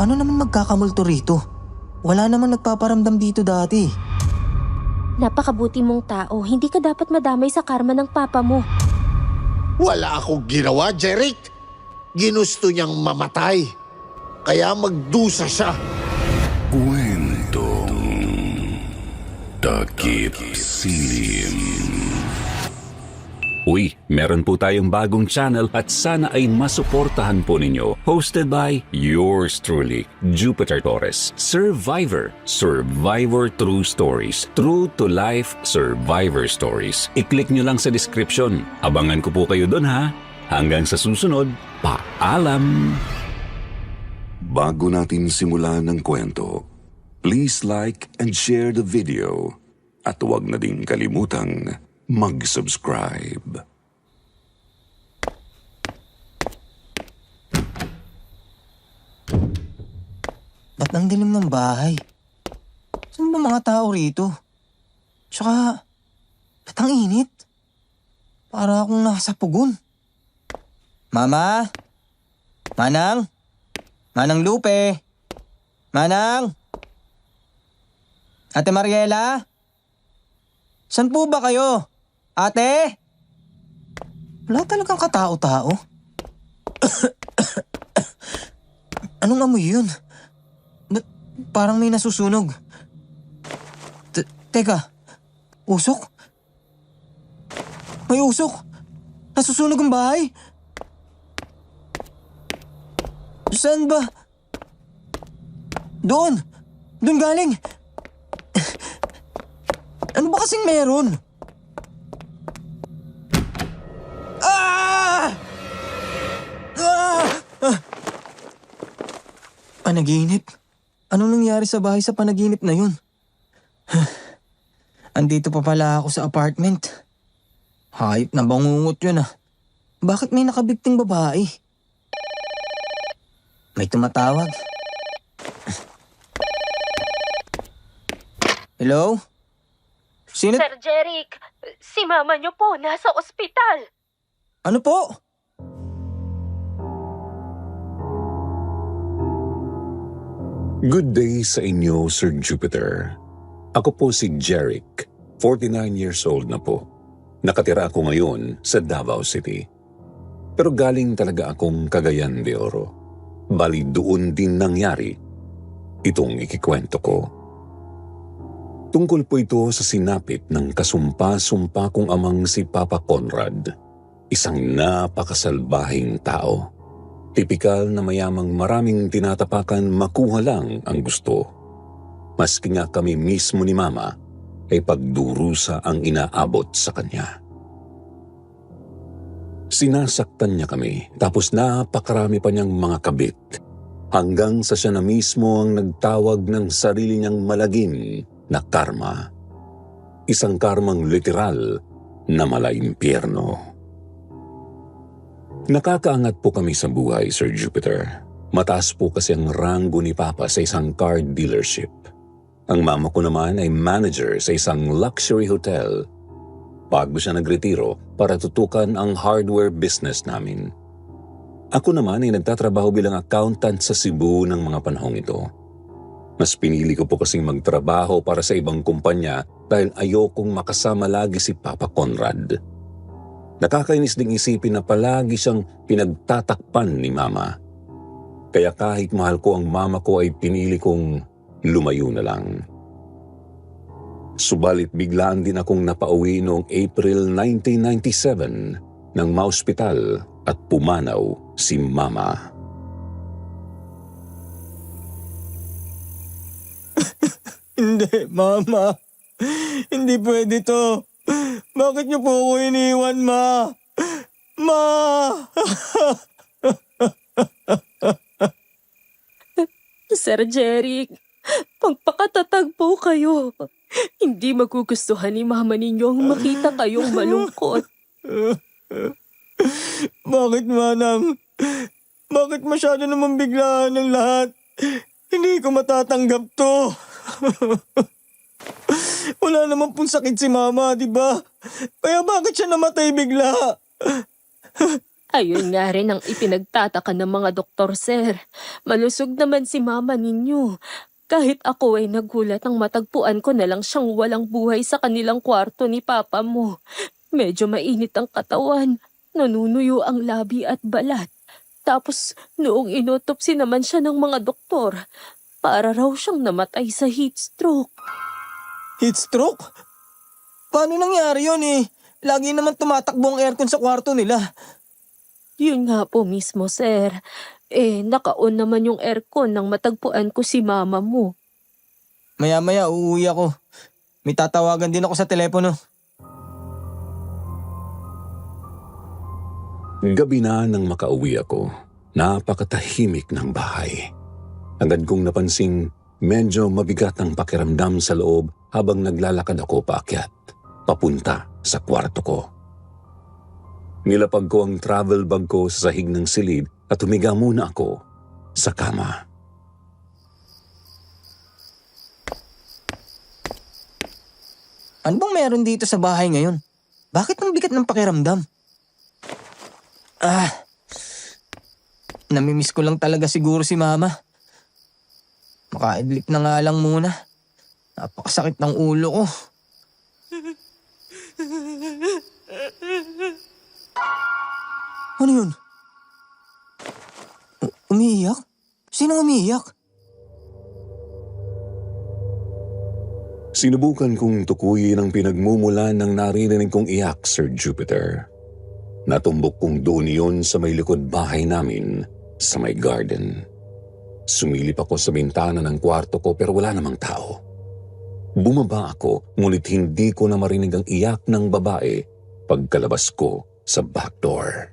Paano naman magkakamulto rito? Wala namang nagpaparamdam dito dati. Napakabuti mong tao, hindi ka dapat madamay sa karma ng papa mo. Wala akong ginawa, Jeric. Ginusto niyang mamatay. Kaya magdusa siya. Kwentong Takip Silim. Uy, meron po tayong bagong channel at sana ay masuportahan po ninyo. Hosted by yours truly, Jupiter Torres. Survivor. Survivor True Stories. True to life survivor stories. I-click nyo lang sa description. Abangan ko po kayo doon ha. Hanggang sa susunod, paalam! Bago natin simulan ng kwento, please like and share the video. At huwag na din kalimutang mag-subscribe. Ba't ang dilim ng bahay? Saan ba mga tao rito? Tsaka, ba't ang init? Para akong nasa pugon. Mama? Manang? Manang Lupe? Manang? Ate Mariela? San po ba kayo? Ate? Wala talagang katao-tao. Anong amoy yun? Ba't parang may nasusunog? Teka, usok? May usok? Nasusunog ang bahay? Saan ba? Doon! Doon galing! Ano ba kasing meron? Ah! Ah! Ah! Panaginip? Anong nangyari sa bahay sa panaginip na yun? Andito pa pala ako sa apartment. Hayop na bangungot yun ah. Bakit may nakabigting babae? May tumatawag. Hello? Sino? Sir Jeric, si mama niyo po nasa ospital. Ano po? Good day sa inyo, Sir Jupiter. Ako po si Jeric, 49 years old na po. Nakatira ako ngayon sa Davao City. Pero galing talaga akong Cagayan de Oro. Bali doon din nangyari itong ikikwento ko. Tungkol po ito sa sinapit ng kasumpa-sumpa kong amang si Papa Conrad. Isang napakasalbahing tao. Tipikal na mayamang maraming tinatapakan makuha lang ang gusto. Maski nga kami mismo ni Mama ay pagdurusa ang inaabot sa kanya. Sinasaktan niya kami tapos napakarami pa niyang mga kabit hanggang sa siya na mismo ang nagtawag ng sarili niyang malagim na karma. Isang karmang literal na malaimpyerno. Nakakaangat po kami sa buhay, Sir Jupiter. Mataas po kasi ang ranggo ni Papa sa isang car dealership. Ang mama ko naman ay manager sa isang luxury hotel. Bago siya nagretiro para tutukan ang hardware business namin. Ako naman ay nagtatrabaho bilang accountant sa Cebu ng mga panahong ito. Mas pinili ko po kasing magtrabaho para sa ibang kumpanya dahil ayokong makasama lagi si Papa Conrad. Nakakainis ding isipin na palagi siyang pinagtatakpan ni Mama. Kaya kahit mahal ko ang mama ko ay pinili kong lumayo na lang. Subalit biglaan din akong napauwi noong April 1997 nang maospital at pumanaw si Mama. Hindi, Mama. Hindi pwede to. Bakit niyo po ako iniwan, Ma? Ma! Sir Jeric, pagpakatatag po kayo. Hindi magugustuhan ni mama ninyo ang makita kayong malungkot. Bakit, Manang? Bakit masyado naman biglaan ng lahat? Hindi ko matatanggap to. Wala naman pong sakit si Mama, di ba? Kaya bakit siya namatay bigla? Ayun nga rin ang ipinagtataka ng mga doktor, sir. Malusog naman si mama ninyo. Kahit ako ay nagulat nang matagpuan ko na lang siyang walang buhay sa kanilang kwarto ni papa mo. Medyo mainit ang katawan, nanunuyo ang labi at balat. Tapos noong inotopsi naman siya ng mga doktor, para raw siyang namatay sa heat stroke. Heat stroke? Paano nangyari yun eh? Lagi naman tumatakbo ang aircon sa kwarto nila. Yun nga po mismo, sir. Naka-on naman yung aircon nang matagpuan ko si mama mo. Maya-maya uuwi ako. May tatawagan din ako sa telepono. Gabi na nang makauwi ako. Napakatahimik ng bahay. Agad kong napansing medyo mabigat ang pakiramdam sa loob habang naglalakad ako paakyat, papunta sa kwarto ko. Nilapag ko ang travel bag ko sa sahig ng silid at humiga muna ako sa kama. Ano bang meron dito sa bahay ngayon? Bakit ang bigat ng pakiramdam? Namimiss ko lang talaga siguro si mama. Makaidlip na nga lang muna. Napakasakit ng ulo ko. Ano yun? Umiiyak? Sino umiiyak? Sinubukan kong tukuyin ang pinagmumulan ng naririnig kong iyak, Sir Jupiter. Natumbok kong doon yun sa may likod bahay namin, sa may garden. Sumilip ako sa bintana ng kwarto ko pero wala namang tao. Bumaba ako, ngunit hindi ko na marinig ang iyak ng babae pagkalabas ko sa back door.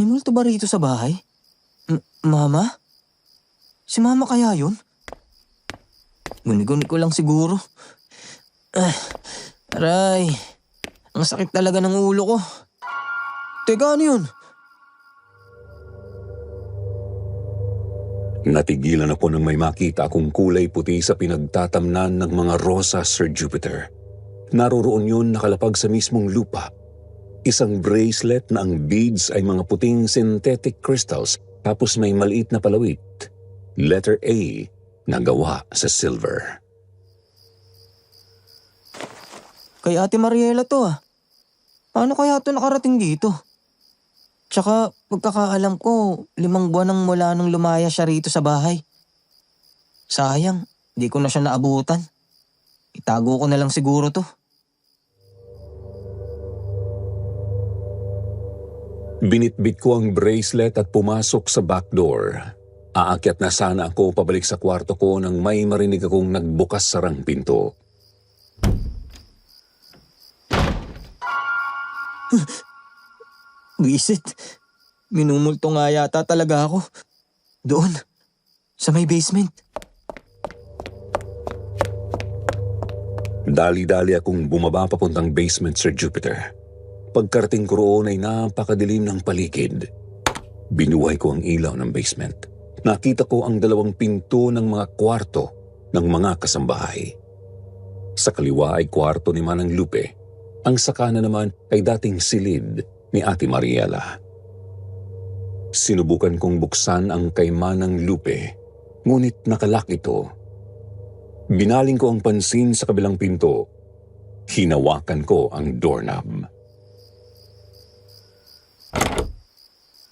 May multo ba rito sa bahay? Mama? Si mama kaya yun? Guni-guni ko lang siguro. Aray, ang sakit talaga ng ulo ko. Teka, ano yun? Natigilan ako nang may makita akong kulay puti sa pinagtatamnan ng mga rosa, Sir Jupiter. Naroroon yun nakalapag sa mismong lupa. Isang bracelet na ang beads ay mga puting synthetic crystals tapos may maliit na palawit. Letter A na gawa sa silver. Kay Ate Mariela to ah. Paano kaya to nakarating dito? Tsaka pagkakaalam ko, 5 buwan nang mula nung lumaya siya rito sa bahay. Sayang, di ko na siya naabutan. Itago ko na lang siguro to. Binitbit ko ang bracelet at pumasok sa back door. Aakyat na sana ako pabalik sa kwarto ko nang may marinig akong nagbukas sarang pinto. Wisit, minumulto nga yata talaga ako. Doon, sa may basement. Dali-dali akong bumaba papuntang basement, Sir Jupiter. Pagkarating ko roon ay napakadilim ng paligid. Binuhay ko ang ilaw ng basement. Nakita ko ang 2 pinto ng mga kwarto ng mga kasambahay. Sa kaliwa ay kwarto ni Manang Lupe. Ang sa kanan naman ay dating silid ni Ate Mariela. Sinubukan kong buksan ang kay Manang Lupe, ngunit nakalak ito. Binaling ko ang pansin sa kabilang pinto. Hinawakan ko ang doorknob.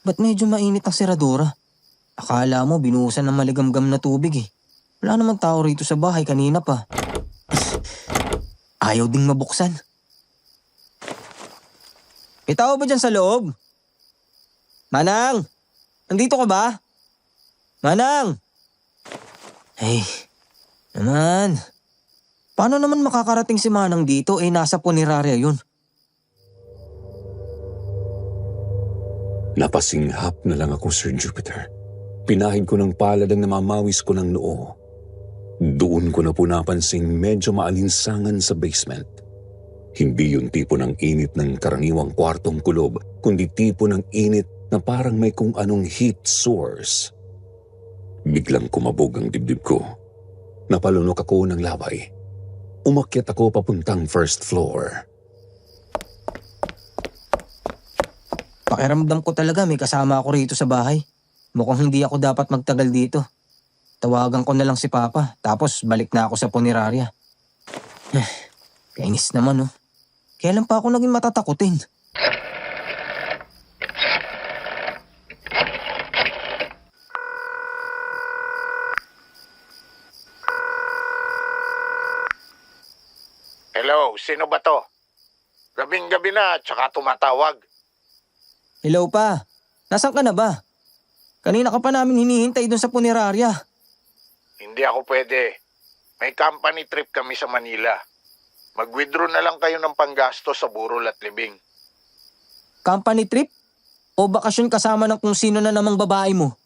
Ba't medyo mainit ang seradora? Akala mo binuhusan ng maligamgam na tubig eh. Wala namang tao rito sa bahay kanina pa. Ayaw ding mabuksan. May tao ba dyan sa loob? Manang! Nandito ka ba? Manang! Ay, naman. Paano naman makakarating si Manang dito nasa punerarya yun? Napasinghap na lang ako, Sir Jupiter. Pinahid ko ng palad ang namamawis ko ng noo. Doon ko na po napansing medyo maalinsangan sa basement. Hindi yung tipo ng init ng karaniwang kwartong kulob, kundi tipo ng init na parang may kung anong heat source. Biglang kumabog ang dibdib ko. Napalunok ako ng laway. Umakyat ako papuntang first floor. Pakiramdam ko talaga may kasama ako rito sa bahay. Mukhang hindi ako dapat magtagal dito. Tawagan ko na lang si Papa, tapos balik na ako sa punerarya. Kainis naman oh. Kailan pa ako naging matatakutin? Hello, sino ba to? Gabing-gabi na, tsaka tumatawag. Hello pa, nasaan ka na ba? Kanina ka pa namin hinihintay doon sa punerarya. Hindi ako pwede. May company trip kami sa Manila. Mag-withdraw na lang kayo ng panggasto sa burol at libing. Company trip? O bakasyon kasama ng kung sino na namang babae mo?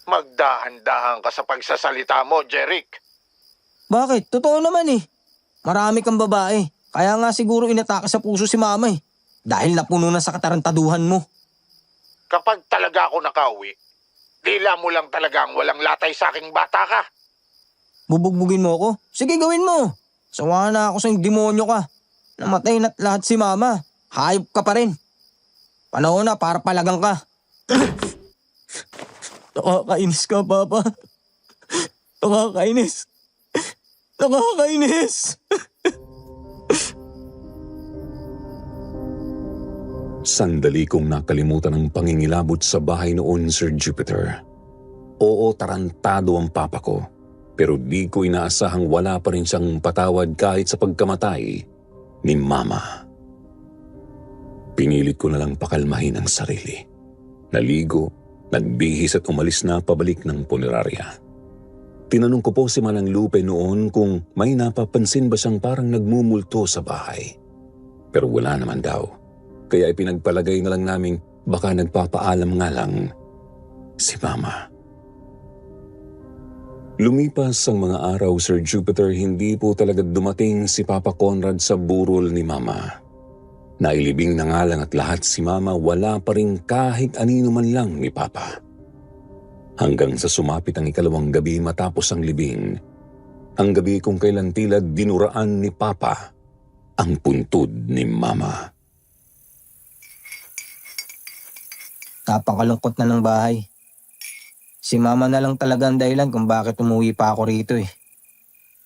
Magdahan-dahan ka sa pagsasalita mo, Jeric. Bakit? Totoo naman eh. Marami kang babae. Kaya nga siguro inatake sa puso si mama eh. Dahil napuno na sa katarantaduhan mo. Kapag talaga ako nakauwi, dila mo lang talaga ang walang latay sa aking bata ka. Bubugbugin mo ako? Sige, gawin mo. Sawa na ako sa demonyo ka. Namatay na't lahat si mama. Hayop ka pa rin. Panahon na para palagang ka. Nakakainis ka, Papa. Nakakainis. Nakakainis. Sandali kong nakalimutan ang pangingilabot sa bahay noon, Sir Jupiter. Oo, tarantado ang papa ko. Pero di ko inaasahang wala pa rin siyang patawad kahit sa pagkamatay ni Mama. Pinilit ko na lang pakalmahin ang sarili. Naligo, nagbihis at umalis na pabalik ng punerarya. Tinanong ko po si Manang Lupe noon kung may napapansin ba siyang parang nagmumulto sa bahay. Pero wala naman daw. Kaya ipinagpalagay na lang naming baka nagpapaalam nga lang si Mama. Lumipas ang mga araw, Sir Jupiter, hindi po talaga dumating si Papa Conrad sa burol ni Mama. Nailibing na nga lang at lahat si Mama, wala pa rin kahit anino man lang ni Papa. Hanggang sa sumapit ang ikalawang gabi matapos ang libing. Ang gabi kung kailan tila dinuraan ni Papa ang puntod ni Mama. Napakalungkot na ng bahay. Si Mama na lang talaga ang dahilan kung bakit umuwi pa ako rito eh.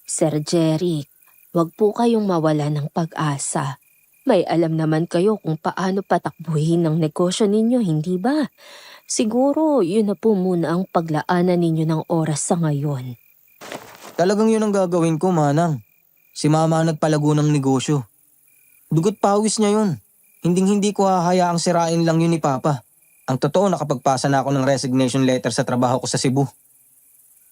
Sir Jeric, wag po kayong mawala ng pag-asa. May alam naman kayo kung paano patakbuhin ang negosyo ninyo, hindi ba? Siguro yun na po muna ang paglaanan ninyo ng oras sa ngayon. Talagang yun ang gagawin ko, Manang. Si Mama ang nagpalago ng negosyo. Dugot pawis niya yun. Hinding-hindi ko hahayaang sirain lang yun ni Papa. Ang totoo, nakapagpasa na ako ng resignation letter sa trabaho ko sa Cebu.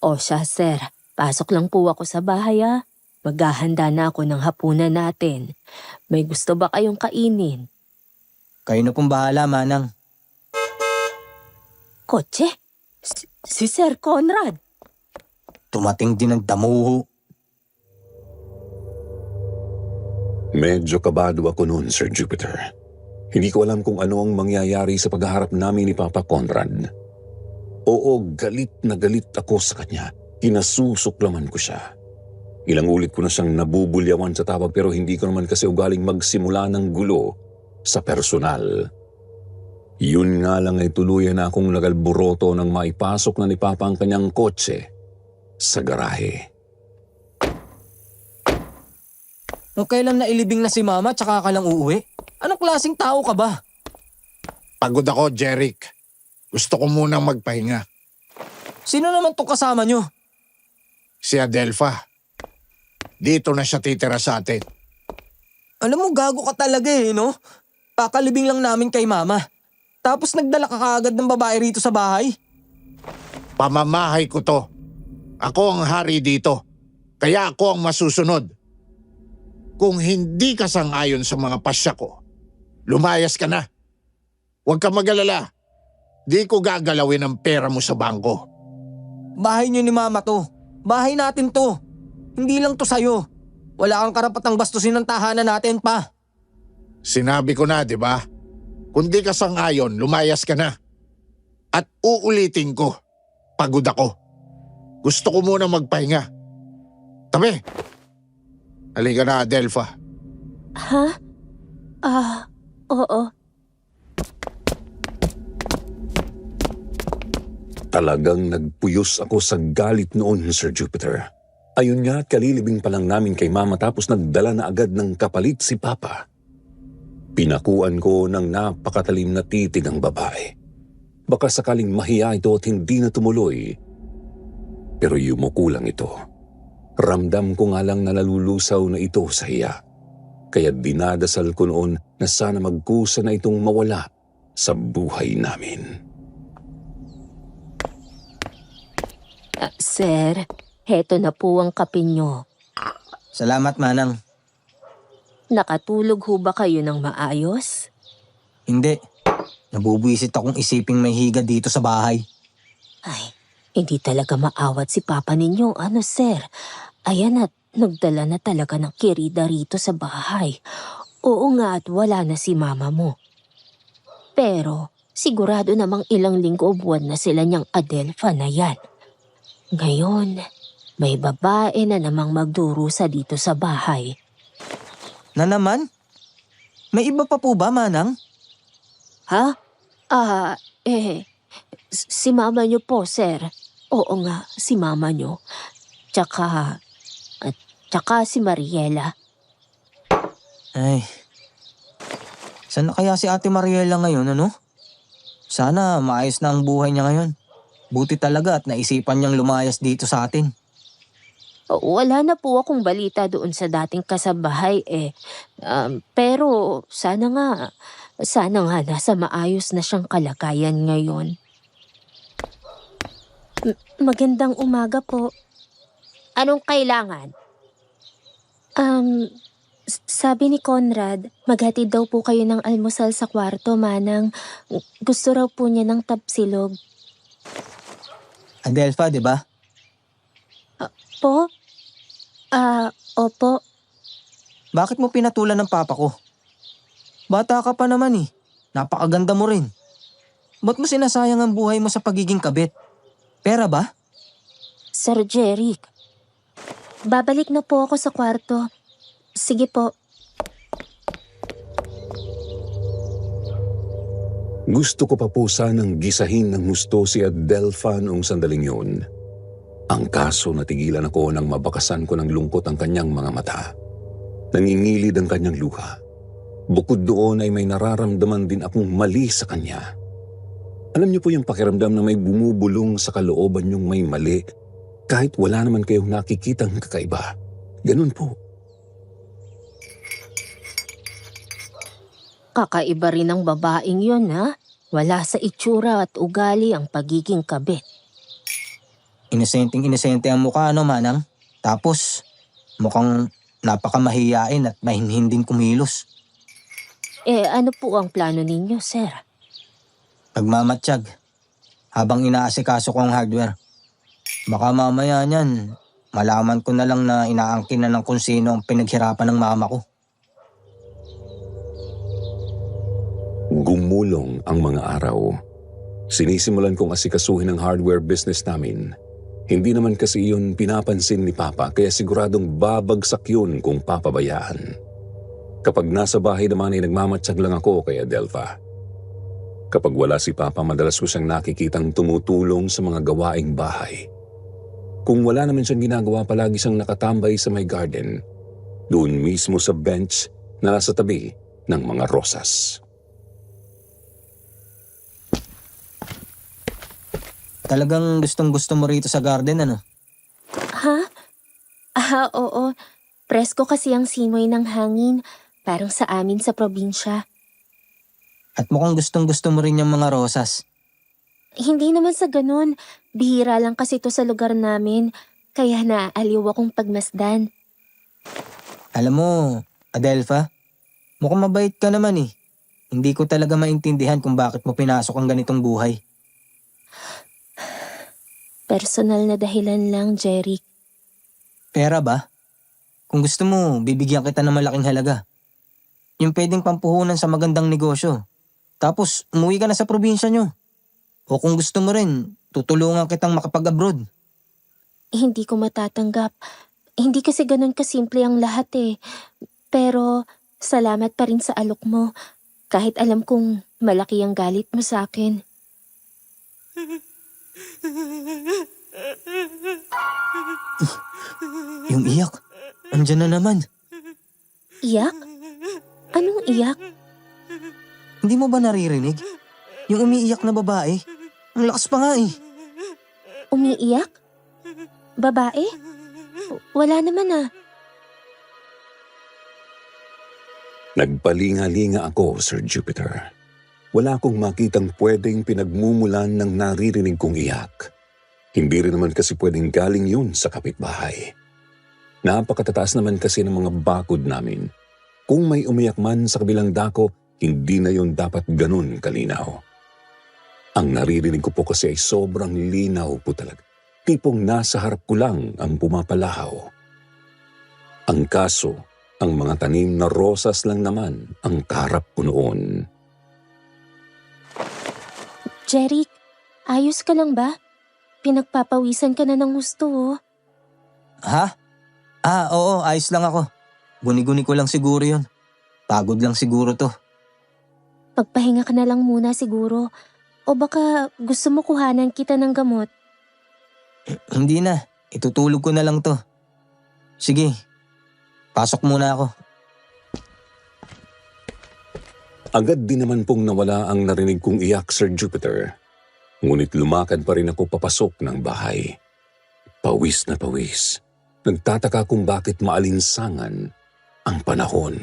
O siya, sir. Pasok lang po ako sa bahay, ha? Maghahanda na ako ng hapunan natin. May gusto ba kayong kainin? Kayo na pong bahala, Manang. Kotse? Si Sir Conrad. Tumating din ang damuho. Medyo kabado ako noon, Sir Jupiter. Hindi ko alam kung ano ang mangyayari sa paghaharap namin ni Papa Conrad. Oo, galit na galit ako sa kanya. Kinasusuklaman ko siya. Ilang ulit ko na siyang nabubulyawan sa tawag pero hindi ko naman kasi ugaling magsimula ng gulo sa personal. Yun nga lang ay tuluyan na akong nagalburoto nang maipasok na ni Papa ang kanyang kotse sa garahe. Kung kailan nailibing na si Mama tsaka ka lang uuwi? Anong klaseng tao ka ba? Pagod ako, Jeric. Gusto ko munang magpahinga. Sino naman to kasama nyo? Si Adelpha. Dito na siya titira sa atin. Alam mo, gago ka talaga eh, no? Pakalibing lang namin kay Mama. Tapos nagdala ka kaagad ng babae rito sa bahay. Pamamahay ko to. Ako ang hari dito. Kaya ako ang masusunod. Kung hindi ka sang-ayon sa mga pasya ko, lumayas ka na. Huwag ka mag-alala. Di ko gagalawin ang pera mo sa bangko. Bahay nyo ni Mama to. Bahay natin to. Hindi lang to sa'yo. Wala kang karapatang bastusin ng tahanan natin pa. Sinabi ko na, di ba? Kung di ka sang-ayon, lumayas ka na. At uulitin ko, pagod ako. Gusto ko muna magpahinga. Tabi. Halika na, Adelpha. Ha? Oo. Talagang nagpuyos ako sa galit noon, Sir Jupiter. Ayun nga, kalilibing pa lang namin kay Mama tapos nagdala na agad ng kapalit si Papa. Pinakuan ko ng napakatalim na titig ang babae. Baka sakaling mahiya ito at hindi na tumuloy. Pero yumuko lang ito. Ramdam ko nga lang na nalulusaw na ito sa hiya. Kaya dinadasal ko noon na sana magkusa na itong mawala sa buhay namin. Sir, heto na po ang kape nyo. Salamat, Manang. Nakatulog ho ba kayo ng maayos? Hindi. Nabubuisit akong isiping may higa dito sa bahay. Ay, hindi talaga maawat si Papa ninyo, sir? Ayan at nagdala na talaga ng kirida rito sa bahay. Oo nga at wala na si Mama mo. Pero sigurado namang ilang linggo o buwan na sila niyang Adelpha na yan. Ngayon, may babae na namang magdurusa dito sa bahay. Na naman? May iba pa po ba, Manang? Ha? Si Mama niyo po, sir. Oo nga, si Mama niyo. Tsaka si Mariela. Ay. Saan na kaya si Ate Mariela ngayon, ano? Sana maayos na ang buhay niya ngayon. Buti talaga at naisipan niyang lumayas dito sa atin. Wala na po akong balita doon sa dating kasabahay pero sana nga nasa maayos na siyang kalagayan ngayon. Magandang umaga po. Anong kailangan? Sabi ni Conrad, maghatid daw po kayo ng almusal sa kwarto, Manang. Gusto raw po niya ng tapsilog. Adelpha, di ba? Po? Opo. Bakit mo pinatulan ng papa ko? Bata ka pa naman eh. Napakaganda mo rin. Ba't mo sinasayang ang buhay mo sa pagiging kabit? Pera ba? Sir Jeric, babalik na po ako sa kwarto. Sige po. Gusto ko pa po sanang gisahin ng gusto si Adelpha noong sandaling yun. Ang kaso natigilan ako nang mabakasan ko ng lungkot ang kanyang mga mata. Nangingilid ang kanyang luha. Bukod doon ay may nararamdaman din akong mali sa kanya. Alam niyo po yung pakiramdam na may bumubulong sa kalooban niyong may mali kahit wala naman kayong nakikitang kakaiba. Ganun po. Kakaiba rin ang babaeng yun, ha? Wala sa itsura at ugali ang pagiging kabit. Inosenteng-inosente ang mukha, no, Manang? Tapos, mukhang napakamahiyain at mahinhinding kumilos. Ano po ang plano ninyo, sir? Nagmamatsyag. Habang inaasikaso ko ang hardware. Baka mamaya niyan, malaman ko na lang na inaangkin na ng kung sino ang pinaghirapan ng mama ko. Gumulong ang mga araw. Sinisimulan kong asikasuhin ang hardware business namin. Hindi naman kasi yun pinapansin ni Papa kaya siguradong babagsak yun kung papabayaan. Kapag nasa bahay naman ay nagmamatsyag lang ako kay Adelpha. Kapag wala si Papa, madalas ko siyang nakikitang tumutulong sa mga gawaing bahay. Kung wala naman siyang ginagawa, palagi siyang nakatambay sa may garden, doon mismo sa bench na nasa tabi ng mga rosas. Talagang gustong-gusto mo rito sa garden, ano? Ha? Oo. Presko kasi ang simoy ng hangin. Parang sa amin sa probinsya. At mukhang gustong-gusto mo rin yung mga rosas. Hindi naman sa ganun. Bihira lang kasi ito sa lugar namin. Kaya naaaliw akong pagmasdan. Alam mo, Adelpha, mukhang mabait ka naman eh. Hindi ko talaga maintindihan kung bakit mo pinasok ang ganitong buhay. Personal na dahilan lang, Jeric. Pera ba? Kung gusto mo, bibigyan kita ng malaking halaga. Yung pwedeng pampuhunan sa magandang negosyo. Tapos, umuwi ka na sa probinsya nyo. O kung gusto mo rin, tutulungan kitang makapag-abroad. Hindi ko matatanggap. Hindi kasi ganun kasimple ang lahat eh. Pero, salamat pa rin sa alok mo. Kahit alam kong malaki ang galit mo sa akin. Yung iyak, andyan na naman. Iyak? Anong iyak? Hindi mo ba naririnig? Yung umiiyak na babae. Ang lakas pa nga eh. Umiiyak? Babae? Wala naman ah. Nagpalinga-linga ako, Sir Jupiter. Wala akong makitang pwedeng pinagmumulan ng naririnig kong iyak. Hindi rin naman kasi pwedeng galing yun sa kapitbahay. Napakatataas naman kasi ng mga bakod namin. Kung may umiyak man sa kabilang dako, hindi na yun dapat ganun kalinaw. Ang naririnig ko po kasi ay sobrang linaw po talaga. Tipong nasa harap ko lang ang pumapalahaw. Ang kaso, ang mga tanim na rosas lang naman ang kaharap ko noon. Jeric, ayos ka lang ba? Pinagpapawisan ka na ng gusto oh. Ha? Oo, ayos lang ako. Guni-guni ko lang siguro yun. Pagod lang siguro to. Pagpahinga ka na lang muna siguro. O baka gusto mo kuhanan kita ng gamot? Hindi na, itutulog ko na lang to. Sige, pasok muna ako. Agad din naman pong nawala ang narinig kong iyak, Sir Jupiter. Ngunit lumakad pa rin ako papasok ng bahay. Pawis na pawis. Nagtataka kung bakit maalinsangan ang panahon.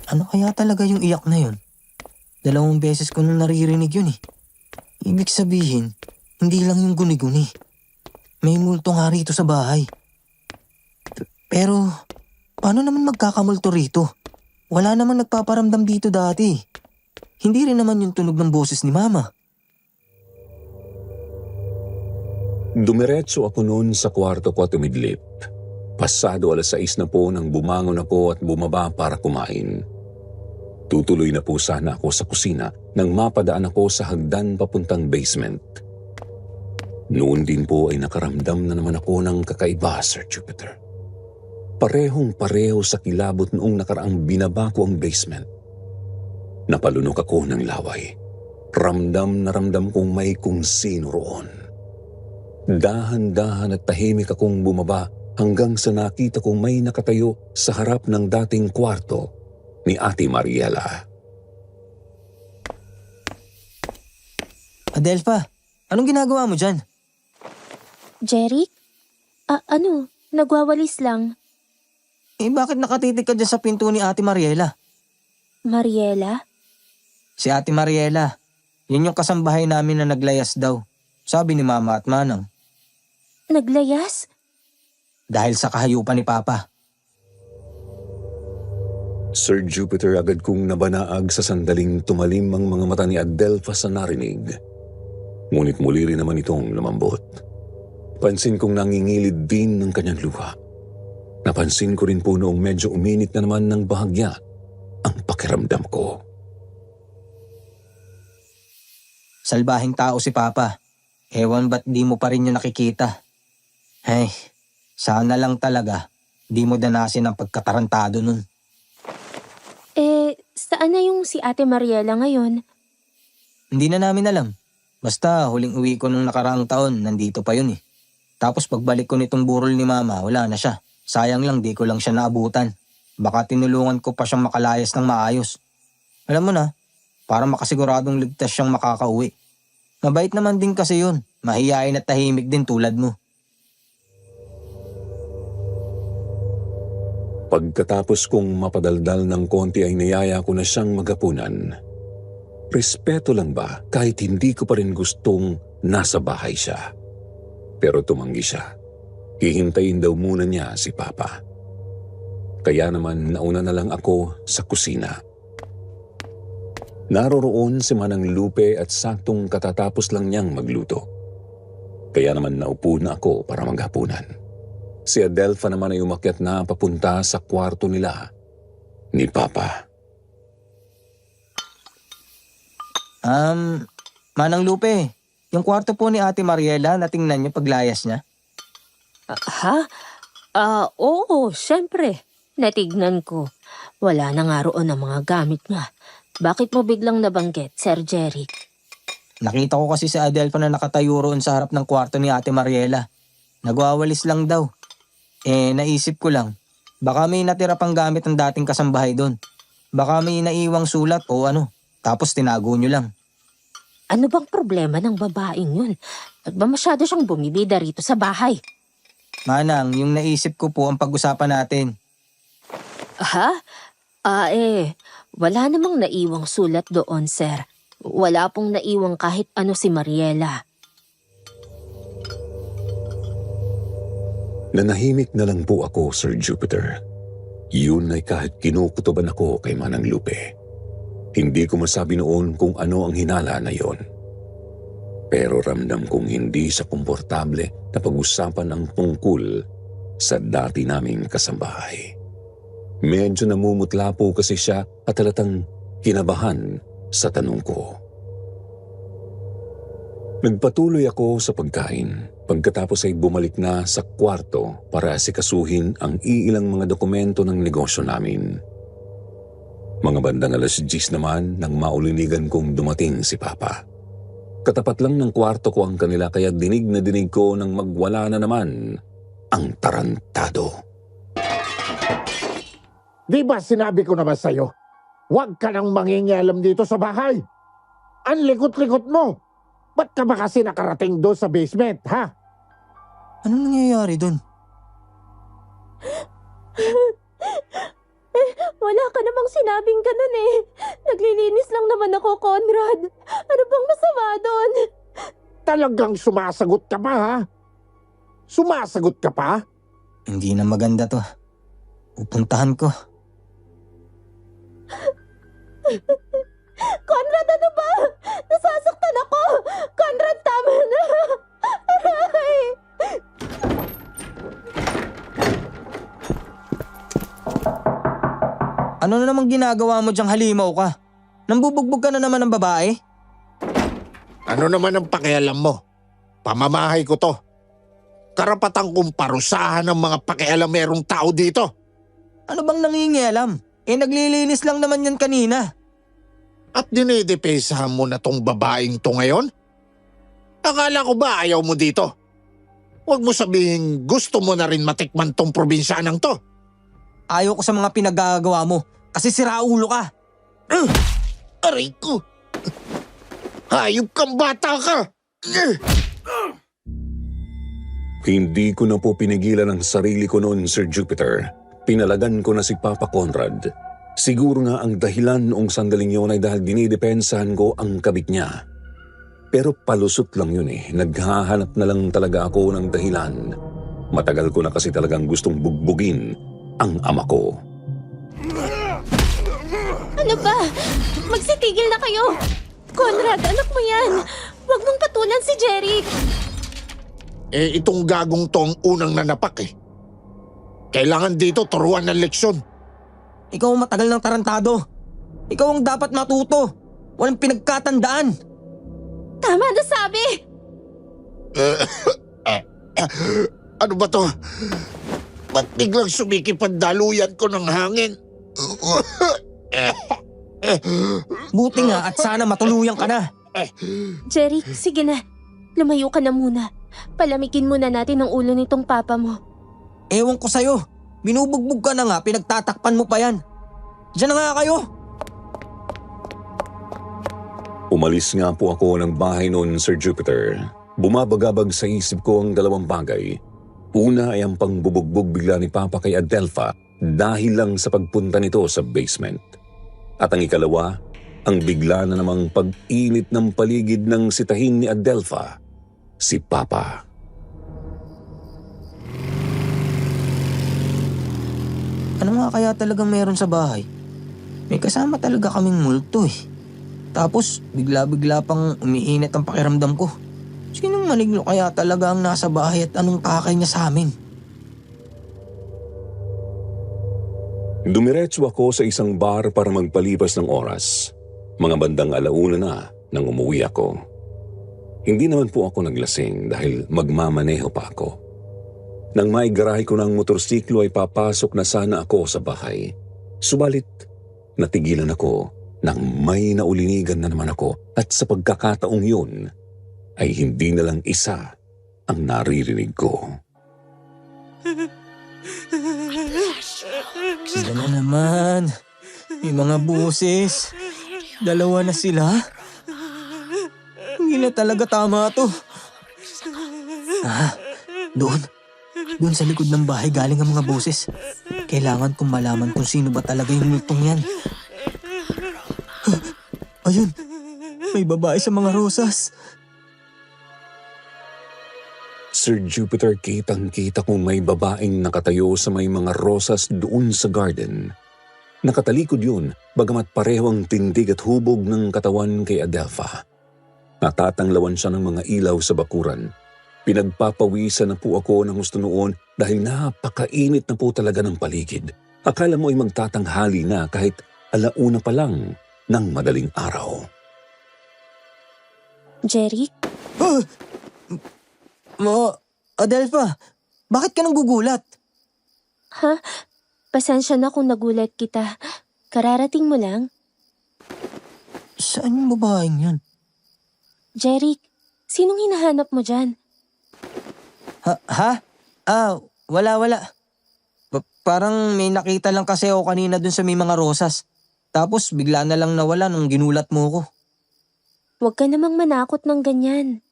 Ano kaya talaga yung iyak na yun? 2 beses ko nung naririnig yun eh. Ibig sabihin, hindi lang yung guni-guni. May multo nga rito sa bahay. Pero, paano naman magkakamulto rito? Wala naman nagpaparamdam dito dati. Hindi rin naman yung tunog ng boses ni Mama. Dumiretso ako noon sa kwarto ko at umidlip. Pasado 6:00 na po nang bumangon ako at bumaba para kumain. Tutuloy na po sana ako sa kusina nang mapadaan ako sa hagdan papuntang basement. Noon din po ay nakaramdam na naman ako ng kakaiba, Sir Jupiter. Parehong-pareho sa kilabot noong nakaraang binaba ko ang basement. Napalunok ako ng laway. Ramdam na ramdam kong may kung sino roon. Dahan-dahan at tahimik akong bumaba hanggang sa nakita kong may nakatayo sa harap ng dating kwarto ni Ate Mariela. Adelpha, anong ginagawa mo dyan? Jeric? Nagwawalis lang. Bakit nakatitig ka dyan sa pinto ni Ate Mariela? Mariela? Si Ate Mariela, yun yung kasambahay namin na naglayas daw. Sabi ni Mama at Manang. Naglayas? Dahil sa kahayupan ni Papa. Sir Jupiter, agad kong nabanaag sa sandaling tumalim ang mga mata ni Adelpha sa narinig. Ngunit muli rin naman itong lumambot. Pansin kong nangingilid din ng kanyang luha. Napansin ko rin po noong medyo uminit na naman ng bahagya ang pakiramdam ko. Salbahing tao si Papa. Ewan ba't di mo pa rin yung nakikita. Ay, sana lang talaga di mo danasin ang pagkatarantado nun. Saan na yung si Ate Mariela ngayon? Hindi na namin alam. Basta huling uwi ko nung nakaraang taon, nandito pa yun eh. Tapos pagbalik ko nitong burol ni Mama, wala na siya. Sayang lang di ko lang siya naabutan. Baka tinulungan ko pa siyang makalayas ng maayos. Alam mo na, para makasiguradong ligtas siyang makakauwi. Mabait naman din kasi yun. Mahiyain at tahimik din tulad mo. Pagkatapos kong mapadaldal ng konti ay niyaya ko na siyang maghapunan. Respeto lang ba kahit hindi ko pa rin gustong nasa bahay siya? Pero tumanggi siya. Hihintayin daw muna niya si Papa. Kaya naman nauna na lang ako sa kusina. Naroroon si Manang Lupe at saktong katatapos lang niyang magluto. Kaya naman naupo na ako para maghapunan. Si Adelpha naman ay umakyat na papunta sa kwarto nila ni Papa. Manang Lupe, yung kwarto po ni Ate Mariela, natingnan niyo paglayas niya? Oo, syempre. Natignan ko. Wala na nga roon ang mga gamit niya. Bakit mo biglang nabanggit, Sir Jeric? Nakita ko kasi si Adelpha na nakatayo roon sa harap ng kwarto ni Ate Mariela. Nagwawalis lang daw. Naisip ko lang, baka may natira pang gamit ng dating kasambahay doon. Baka may naiwang sulat o ano, tapos tinago nyo lang. Ano bang problema ng babaeng yun? At ba masyado siyang bumibida rito sa bahay? Manang, yung naisip ko po ang pag-usapan natin. Ha? Wala namang naiwang sulat doon, sir. Wala pong naiwang kahit ano si Mariela. Nanahimik na lang po ako, Sir Jupiter. Yun ay kahit kinukutuban ako kay Manang Lupe. Hindi ko masabi noon kung ano ang hinala na yon. Pero ramdam kong hindi sa komportable na pag-usapan ang tungkol sa dati naming kasambahay. Medyo namumutla po kasi siya at halatang kinabahan sa tanong ko. Nagpatuloy ako sa pagkain. Pagkatapos ay bumalik na sa kwarto para asikasuhin ang iilang mga dokumento ng negosyo namin. Mga bandang 10:00 naman nang maulinigan kong dumating si Papa. Katapat lang ng kwarto ko ang kanila kaya dinig na dinig ko nang magwala na naman ang tarantado. Di ba sinabi ko na ba sa'yo? Huwag ka nang mangingialam dito sa bahay. Ang likot-likot mo. Ba't ka ba kasi nakarating doon sa basement, ha? Anong nangyayari doon? Wala ka namang sinabing ganun eh. Naglilinis lang naman ako, Conrad. Ano bang masama doon? Talagang sumasagot ka pa, ha? Sumasagot ka pa? Hindi na maganda to. Pupuntahan ko. Conrad, ano ba? Nasasaktan ako! Conrad, tama na! Aray! Ano na namang ginagawa mo diyang halimaw ka? Nambubugbog ka na naman ng babae? Ano naman ang pakialam mo? Pamamahay ko to. Karapatan kong parusahan ng mga pakialamerong tao dito. Ano bang nangingialam? Naglilinis lang naman yan kanina. At dinedepesahan mo na tong babaeng to ngayon? Akala ko ba ayaw mo dito? Huwag mo sabihin gusto mo na rin matikman tong probinsyanang to. Ayaw ko sa mga pinagagawa mo kasi siraulo ka. Aray ko! Hayop kang bata ka! Hindi ko na po pinigilan ang sarili ko noon, Sir Jupiter. Pinalagan ko na si Papa Conrad. Siguro nga ang dahilan noong sandaling yun ay dahil dinidepensahan ko ang kabit niya. Pero palusot lang yun eh. Naghahanap na lang talaga ako ng dahilan. Matagal ko na kasi talagang gustong bugbugin ang ama ko. Ano ba? Magsitigil na kayo! Conrad, anak mo yan! Huwag mong patulan si Jeric! Itong gagong to ang unang nanapak eh. Kailangan dito turuan ng leksyon. Ikaw ang matagal ng tarantado. Ikaw ang dapat matuto. Walang pinagkatandaan. Tama na sabi! Ano ba to? Ba't biglang sumikip ang daluyan ko ng hangin? Buti nga at sana matuluyan ka na. Jeric, sige na. Lumayo ka na muna. Palamigin muna natin ang ulo nitong papa mo. Ewan ko sa'yo. Binubugbog ka na nga, pinagtatakpan mo pa yan. Diyan na nga kayo. Umalis nga po ako ng bahay noon, Sir Jupiter. Bumabagabag sa isip ko ang dalawang bagay. Una ay ang pangbubugbog bigla ni Papa kay Adelpha dahil lang sa pagpunta nito sa basement. At ang ikalawa, ang bigla na namang pag-init ng paligid ng sitahin ni Adelpha, si Papa. Ano nga kaya talagang meron sa bahay? May kasama talaga kaming multo eh. Tapos bigla-bigla pang umiinit ang pakiramdam ko. Sinong maligno kaya talaga ang nasa bahay at anong pakay niya sa amin? Dumiretso ako sa isang bar para magpalipas ng oras. Mga bandang 1:00 na nang umuwi ako. Hindi naman po ako naglasing dahil magmamaneho pa ako. Nang maigarahe ko ng motorsiklo ay papasok na sana ako sa bahay. Subalit, natigilan ako nang may naulinigan na naman ako at sa pagkakataong yun ay hindi na lang isa ang naririnig ko. Sila na naman. May mga boses. Dalawa na sila. Hindi na talaga tama to. Doon. Doon sa likod ng bahay galing ang mga boses. Kailangan kong malaman kung sino ba talaga yung multong yan. Ayun. May babae sa mga rosas. Sir Jupiter, kitang-kita kong may babaeng nakatayo sa may mga rosas doon sa garden. Nakatalikod yun, bagamat pareho ang tindig at hubog ng katawan kay Adelpha. Natatanglawan siya ng mga ilaw sa bakuran. Pinagpapawisan na po ako ng gusto noon dahil napakainit na po talaga ng paligid. Akala mo ay magtatanghali na kahit alauna pa lang ng madaling araw. Jeric, Adelpha, bakit ka nang gugulat? ha? Pasensya na kung nagulat kita. Kararating mo lang? Saan yung babaeng yun? Jeric, sinong hinahanap mo dyan? Ha? Wala. Parang may nakita lang kasi ako kanina dun sa may mga rosas. Tapos bigla na lang nawala nung ginulat mo ko. Huwag ka namang manakot ng ganyan.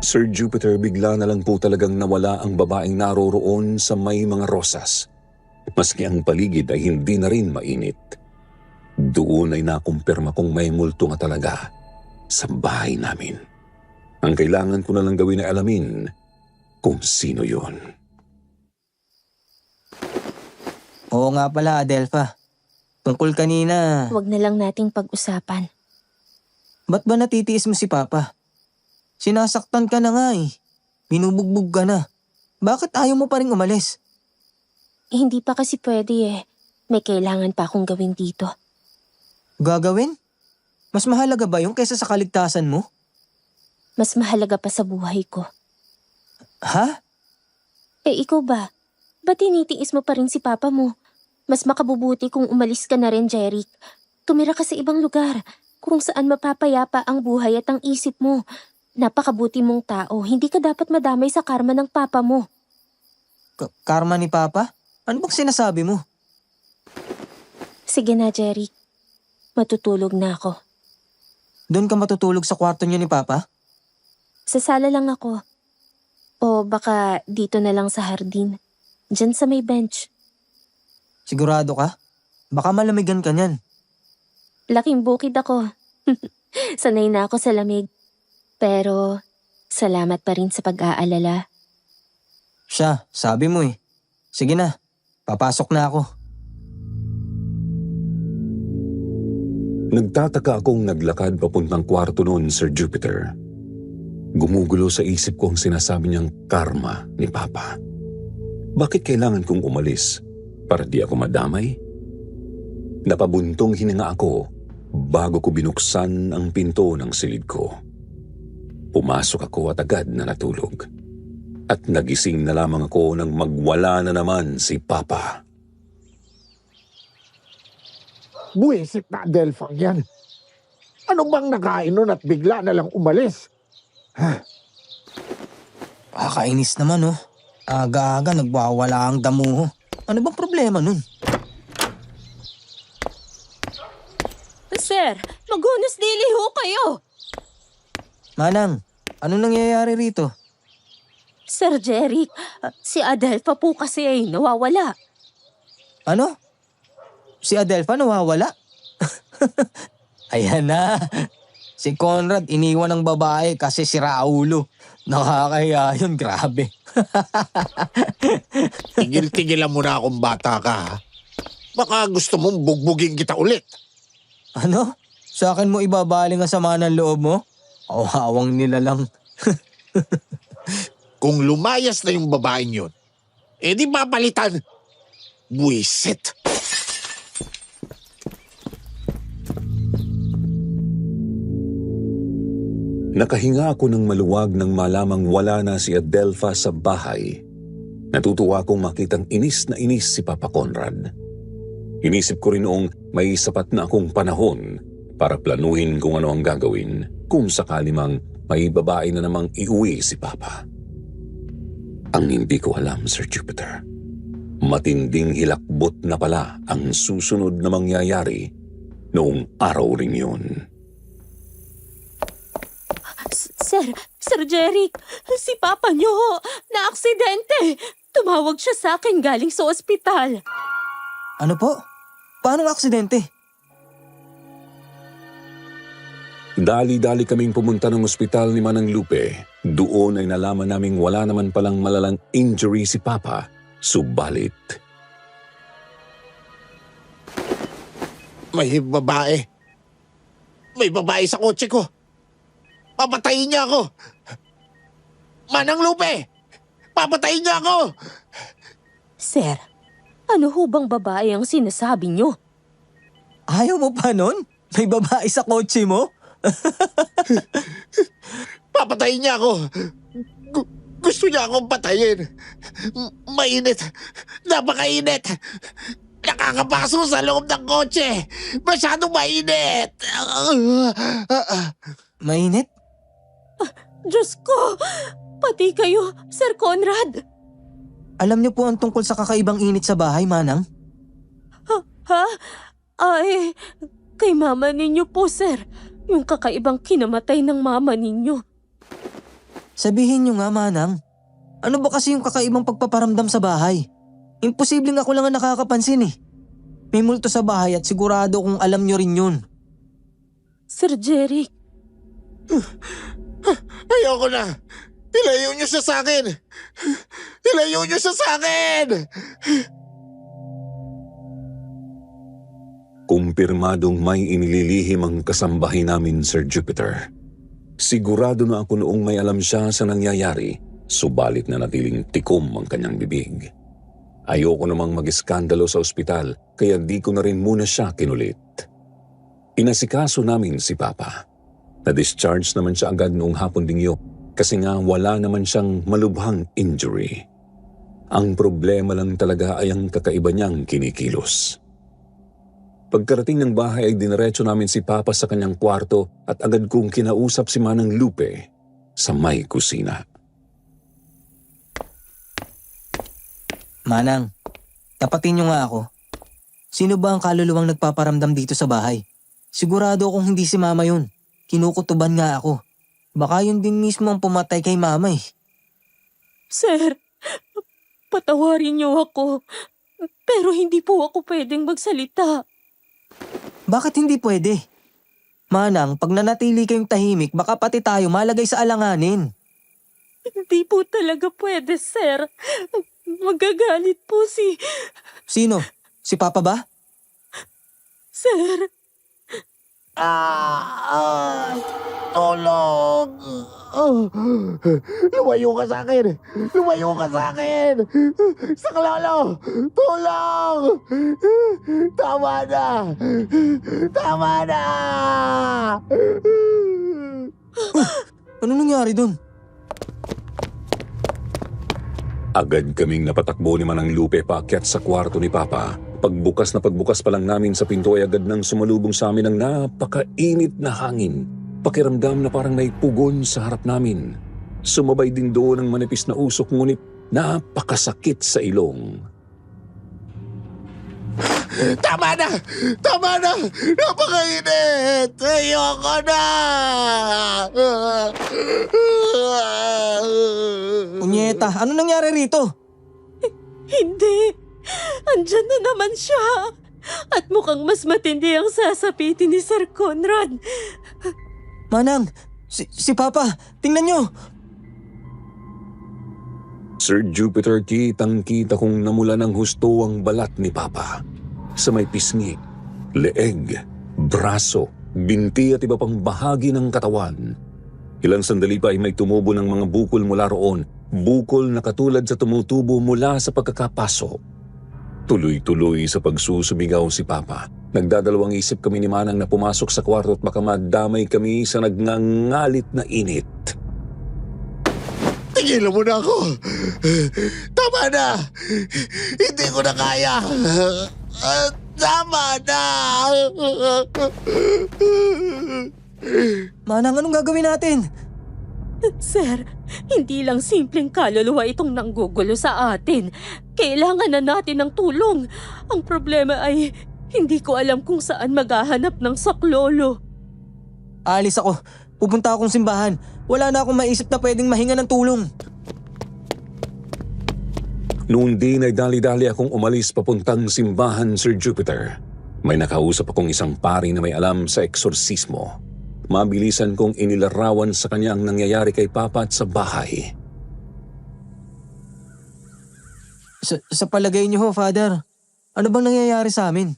Sir Jupiter, bigla na lang po talagang nawala ang babaeng naroroon sa may mga rosas. Maski ang paligid ay hindi na rin mainit. Doon ay nakumpirma kong may multo nga talaga sa bahay namin. Ang kailangan ko na lang gawin ay alamin kung sino yon. Oo nga pala, Adelpha. Tungkol kanina, Huwag na lang nating pag-usapan. ba't ba natitiis mo si Papa? Sinasaktan ka na nga eh. Binubugbog ka na. Bakit ayaw mo pa rin umalis? Hindi pa kasi pwede eh. May kailangan pa akong gawin dito. Gagawin? Mas mahalaga ba yung kaysa sa kaligtasan mo? Mas mahalaga pa sa buhay ko. Ha? Ikaw ba? Ba't tinitiis mo pa rin si Papa mo? Mas makabubuti kung umalis ka na rin, Jeric. Tumira ka sa ibang lugar, kung saan mapapayapa ang buhay at ang isip mo. Napakabuti mong tao, hindi ka dapat madamay sa karma ng Papa mo. Karma ni Papa? Ano bang sinasabi mo? Sige na, Jeric. Matutulog na ako. Doon ka matutulog sa kwarto niyo ni Papa? Sa sala lang ako. O baka dito na lang sa hardin. Diyan sa may bench. Sigurado ka? Baka malamigan ka niyan. Laking bukid ako. Sanay na ako sa lamig. Pero salamat pa rin sa pag-aalala. Siya, sabi mo eh. Sige na, papasok na ako. Nagtataka akong naglakad papuntang kwarto noon, Sir Jupiter. Gumugulo sa isip ko ang sinasabi niyang karma ni Papa. Bakit kailangan kong umalis? Para di ako madamay? Napabuntong hininga ako bago ko binuksan ang pinto ng silid ko. Pumasok ako at agad na natulog. At nagising na lamang ako nang magwala na naman si Papa. Buwisit na Adelpha yan. Ano bang nakain nun at bigla na lang umalis? Kakainis naman oh. Aga-aga nagwawala ang damuho. Ano bang problema nun? Sir, magunos dili ho kayo! Manang, ano nangyayari rito? Sir Jeric, si Adelpha po kasi ay nawawala. Ano? Si Adelpha nawawala? Ayan na. Si Conrad iniwan ng babae kasi si Raulo. Nakakahiya yun, grabe. Tigil-tigilan mo na akong bata ka, ha? Baka gusto mong bugbugin kita ulit. Ano? Sa akin mo ibabaling ang sama ng loob mo? Awang nila lang. Kung lumayas na yung babaeng yun, di papalitan. Buwisit. Nakahinga ako ng maluwag nang malamang wala na si Adelpha sa bahay. Natutuwa akong makitang inis na inis si Papa Conrad. Inisip ko rin noong may sapat na akong panahon para planuhin kung ano ang gagawin kung sakali mang may babae na namang iuwi si Papa. Ang hindi ko alam, Sir Jupiter, matinding hilakbot na pala ang susunod na mangyayari noong araw ring yun. Sir Jeric, si Papa niyo na aksidente. Tumawag siya sa akin galing sa ospital. Ano po? Paano aksidente? Dali-dali kaming pumunta ng ospital ni Manang Lupe. Doon ay nalaman naming wala naman palang malalang injury si Papa. Subalit, May babae. May babae sa kotse ko. Papatayin niya ako. Manang Lupe! Papatayin niya ako! Sir, ano ho bang babae ang sinasabi niyo? Ayaw mo pa nun? May babae sa kotse mo? Papatayin niya ako. Gusto niya akong patayin. Mainit. Napakainit. Nakakapaso sa loob ng kotse. Masyadong mainit. Mainit? Diyos ko! Pati kayo, Sir Conrad! Alam niyo po ang tungkol sa kakaibang init sa bahay, Manang? Ha? Ay, kay mama ninyo po, sir. Yung kakaibang kinamatay ng mama ninyo. Sabihin niyo nga, Manang. Ano ba kasi yung kakaibang pagpaparamdam sa bahay? Imposibleng ako lang ang nakakapansin eh. May multo sa bahay at sigurado kung alam niyo rin yun. Sir Jeric, Ayoko na. Ilayo niyo siya sa akin. Ilayo niyo siya sa akin. kumpirmadong may inililihim ang kasambahay namin, Sir Jupiter. Sigurado na ako noong may alam siya sa nangyayari, subalit na natiling tikom ang kanyang bibig. Ayoko namang mag-iskandalo sa ospital, kaya di ko na rin muna siya kinulit. Inasikaso namin si Papa. Na-discharge naman siya agad noong hapon dingyo kasi nga wala naman siyang malubhang injury. Ang problema lang talaga ay ang kakaiba niyang kinikilos. Pagkarating ng bahay ay diniretso namin si Papa sa kanyang kwarto at agad kong kinausap si Manang Lupe sa may kusina. Manang, tapatin niyo nga ako. Sino ba ang kaluluwang nagpaparamdam dito sa bahay? Sigurado akong hindi si Mama yun. Kinukutuban nga ako. Baka yun din mismo ang pumatay kay Mama eh. Sir, patawarin niyo ako. Pero hindi po ako pwedeng magsalita. Bakit hindi pwede? Manang, pag nanatili kayong tahimik, baka pati tayo malagay sa alanganin. Hindi po talaga pwede, sir. Magagalit po si... Sino? Si Papa ba? Sir, Tulong! Lumayo ka sa akin! Lumayo ka sa akin! Saklolo! Tulong! Tama na! Tama na! Ano nangyari dun? Agad kaming napatakbo ni Manang Lupe paakyat sa kwarto ni Papa. Pagbukas pa lang namin sa pinto ay agad nang sumalubong sa amin ang napakainit na hangin. Pakiramdam na parang may pugon sa harap namin. Sumabay din doon ang manipis na usok ngunit napakasakit sa ilong. Tama na! Tama na! Napakainit! Ayoko na! Unyeta, ano nangyari rito? hindi. Andyan na naman siya. At mukhang mas matindi ang sasapitin ni Sir Conrad. Manang, si Papa, tingnan nyo. Sir Jupiter, kitang-kita kong namula ng husto ang balat ni Papa. Sa may pisngi, leeg, braso, binti at iba pang bahagi ng katawan. Ilang sandali pa ay may tumubo ng mga bukol mula roon, bukol na katulad sa tumutubo mula sa pagkakapaso. Tuloy-tuloy sa pagsusumigaw si Papa. Nagdadalawang isip kami ni Manang na pumasok sa kwarto at baka madamay kami sa nagngangalit na init. Tigilan mo na ako! Tama na! Hindi ko na kaya! Tama na! Manang, anong gagawin natin? Sir, hindi lang simpleng kaluluwa itong nanggugulo sa atin. Kailangan na natin ng tulong. Ang problema ay hindi ko alam kung saan maghahanap ng saklolo. Alis ako. Pupunta akong simbahan. Wala na akong maisip na pwedeng mahinga ng tulong. Noon din ay dali-dali akong umalis papuntang simbahan, Sir Jupiter. May nakausap akong isang pari na may alam sa eksorsismo. Mabilisan kong inilarawan sa kanya ang nangyayari kay Papa at sa bahay. Sa palagay niyo ho, Father, ano bang nangyayari sa amin?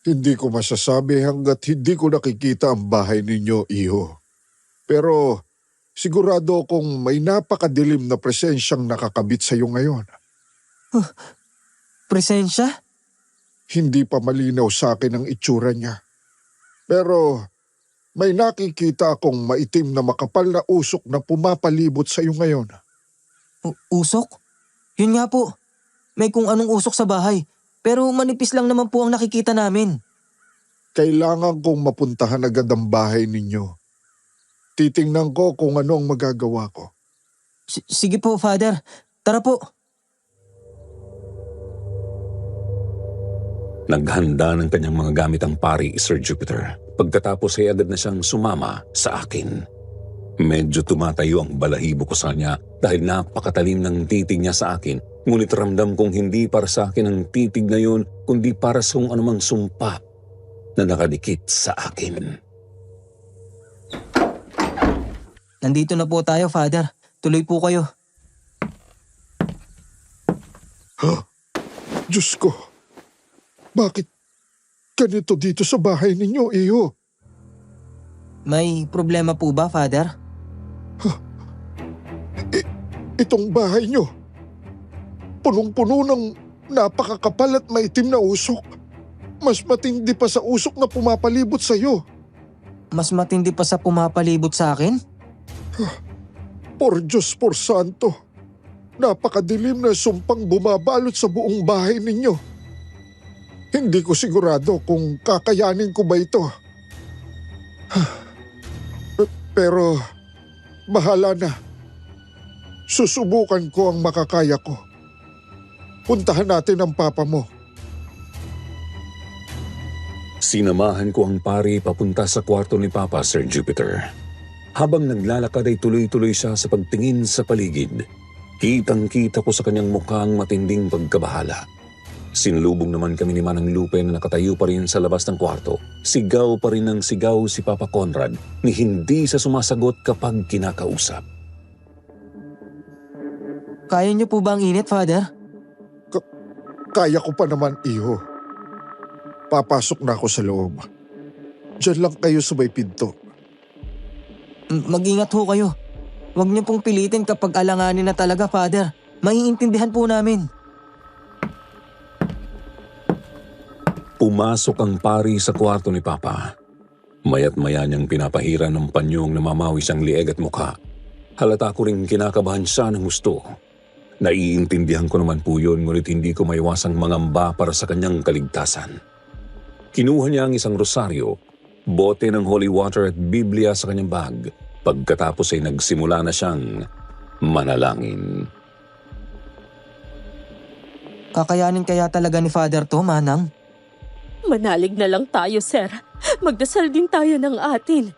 Hindi ko masasabi hanggat hindi ko nakikita ang bahay ninyo, iho. Pero sigurado akong may napakadilim na presensyang nakakabit sa iyo ngayon. Presensya? Hindi pa malinaw sa akin ang itsura niya. Pero may nakikita akong maitim na makapal na usok na pumapalibot sa iyo ngayon. Usok? Yun nga po. May kung anong usok sa bahay. Pero manipis lang naman po ang nakikita namin. Kailangan kong mapuntahan agad ang bahay ninyo. Titingnan ko kung ano ang magagawa ko. Sige po, Father. Tara po. Naghanda ng kanyang mga gamit ang pari, Sir Jupiter. Pagkatapos ay agad na siyang sumama sa akin. Medyo tumatayo ang balahibo ko sa kanya dahil napakatalim ng titig niya sa akin. Ngunit ramdam kong hindi para sa akin ang titig na yun, kundi para sa kung anumang sumpa na nakadikit sa akin. Nandito na po tayo, Father. Tuloy po kayo. Diyos ko, bakit ganito dito sa bahay ninyo, iho? May problema po ba, Father? Itong bahay nyo, punong-puno ng napakakapal at maitim na usok. Mas matindi pa sa usok na pumapalibot sa iyo. Mas matindi pa sa pumapalibot sa akin? Por Diyos, por Santo, napakadilim na sumpang bumabalot sa buong bahay ninyo. Hindi ko sigurado kung kakayanin ko ba ito. Pero bahala na. Susubukan ko ang makakaya ko. Puntahan natin ang papa mo. Sinamahan ko ang pari papunta sa kwarto ni Papa, Sir Jupiter. Habang naglalakad ay tuloy-tuloy siya sa pagtingin sa paligid. Kitang-kita ko sa kanyang mukhang matinding pagkabahala. Sinulubong naman kami ni Manang Lupe na nakatayo pa rin sa labas ng kwarto. Sigaw pa rin ng sigaw si Papa Conrad ni hindi sa sumasagot kapag kinakausap. Kaya niyo po ba ang init, Father? Kaya ko pa naman, iho. Papasok na ako sa loob. Diyan lang kayo sa may pinto. Mag-ingat ho kayo. Huwag niyo pong pilitin kapag alanganin na talaga, Father. Maiintindihan po namin. Pumasok ang pari sa kwarto ni Papa. Maya't maya niyang pinapahiran ng panyong namamawis ang lieg at mukha. Halata ko ring kinakabahan siya ng gusto. Naiintindihan ko naman po yun, ngunit hindi ko maiwasang mangamba para sa kanyang kaligtasan. Kinuha niya ang isang rosaryo, bote ng holy water at Biblia sa kanyang bag. Pagkatapos ay nagsimula na siyang manalangin. Kakayanin kaya talaga ni Father to, Manang? Manalig na lang tayo, sir. Magdasal din tayo ng atin.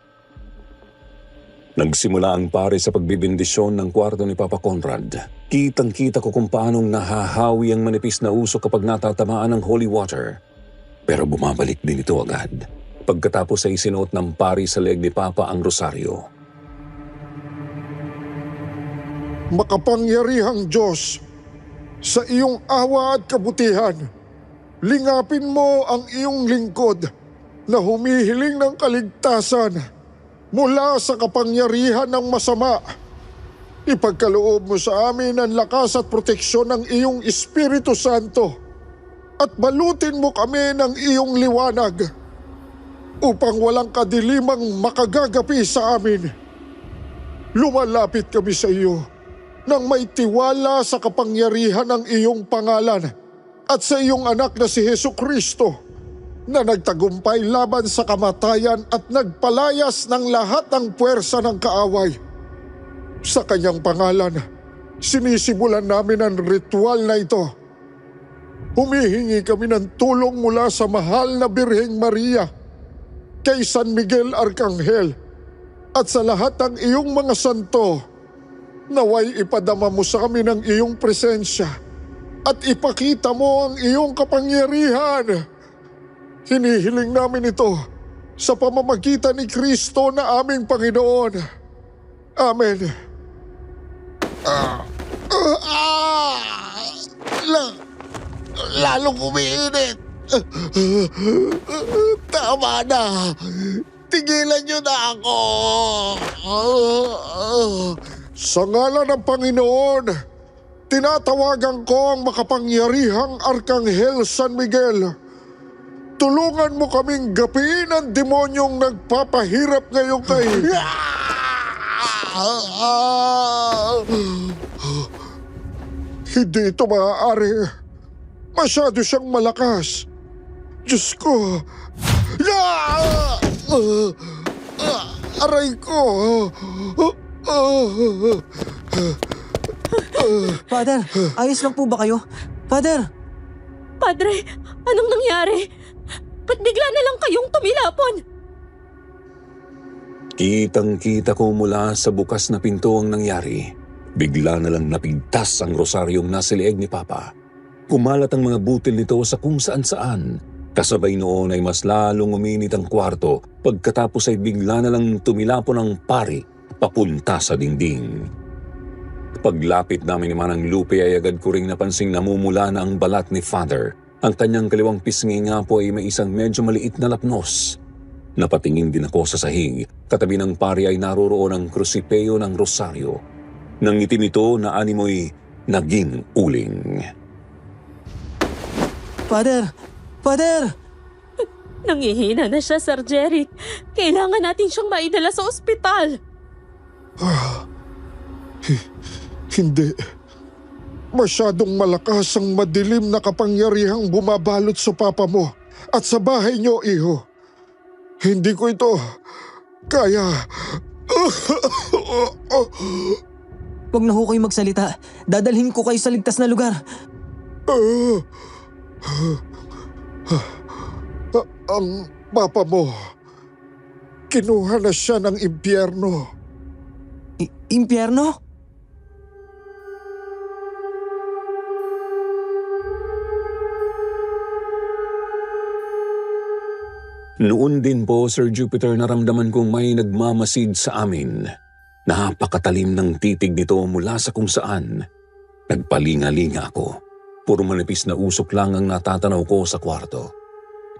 Nagsimula ang pare sa pagbibindisyon ng kwarto ni Papa Conrad. Kitang-kita ko kung paanong nahahawi ang manipis na usok kapag natatamaan ng holy water. Pero bumabalik din ito agad. Pagkatapos ay sinuot ng pari sa leeg ni Papa ang rosaryo. Makapangyarihang Diyos, sa iyong awa at kabutihan, lingapin mo ang iyong lingkod na humihiling ng kaligtasan mula sa kapangyarihan ng masama. Ipagkaloob mo sa amin ang lakas at proteksyon ng iyong Espiritu Santo at balutin mo kami ng iyong liwanag upang walang kadilimang makagagapi sa amin. Lumalapit kami sa iyo nang may tiwala sa kapangyarihan ng iyong pangalan at sa iyong anak na si Hesukristo na nagtagumpay laban sa kamatayan at nagpalayas ng lahat ng puwersa ng kaaway. Sa kanyang pangalan, sinisimulan namin ang ritual na ito. Humihingi kami ng tulong mula sa mahal na Birheng Maria, kay San Miguel Arcangel, at sa lahat ng iyong mga santo. Naway ipadama mo sa amin ang iyong presensya at ipakita mo ang iyong kapangyarihan. Hinihiling namin ito sa pamamagitan ni Kristo na aming Panginoon. Amen. Lalong umiinit. Tama na. Tigilan niyo na ako. Sa ngalan ng Panginoon, tinatawagan ko ang makapangyarihang Arkanghel San Miguel. Tulungan mo kaming gapiin ang demonyong nagpapahirap ngayon kay... Hindi ito maaari. Masyado siyang malakas. Diyos ko. Aray ko. Father, ayos lang po ba kayo? Father! Padre, anong nangyari? Ba't bigla na lang kayong tumilapon? Kitang-kita ko mula sa bukas na pinto ang nangyari. Bigla na lang napigtas ang rosaryong nasa leeg ni Papa. Kumalat ang mga butil nito sa kung saan-saan. Kasabay noon ay mas lalong uminit ang kwarto pagkatapos ay bigla na lang tumilapon ang pari papunta sa dingding. Paglapit namin ni Manang Lupe ay agad ko ring napansing namumula na ang balat ni Father. Ang kanyang kaliwang pisngi nga po ay may isang medyo maliit na lapnos. Napatingin din ako sa sahig. Katabi ng pari ay naroroon ang krusipeo ng rosaryo. Nang itim ito na animoy naging uling. Father! Father! Nangihina na siya, Sir Jeric. Kailangan natin siyang maidala sa ospital. Hindi. Masyadong malakas ang madilim na kapangyarihang bumabalot sa papa mo at sa bahay niyo, iho. Hindi ko ito kaya. Huwag na ho kayo magsalita. Dadalhin ko kayo sa ligtas na lugar. Ang papa mo, kinuha na siya ng impyerno. Impyerno? Noon din po, Sir Jupiter, naramdaman kong may nagmamasid sa amin. Napakatalim ng titig nito mula sa kung saan. Nagpalinga-linga ako. Puro manipis na usok lang ang natatanaw ko sa kwarto.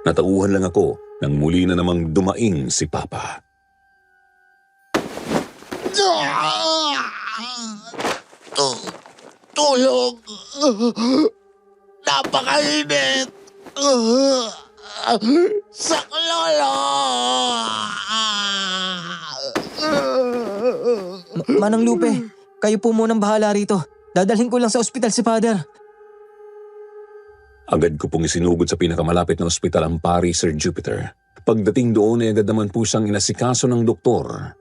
Natauhan lang ako nang muli na namang dumaing si Papa. Tulong! Napakainit! Saklolo! Manang Lupe, kayo po munang bahala rito. Dadalhin ko lang sa ospital si Father. Agad ko pong isinugod sa pinakamalapit na ospital ang pari, Sir Jupiter. Pagdating doon ay agad naman po siyang inasikaso ng doktor.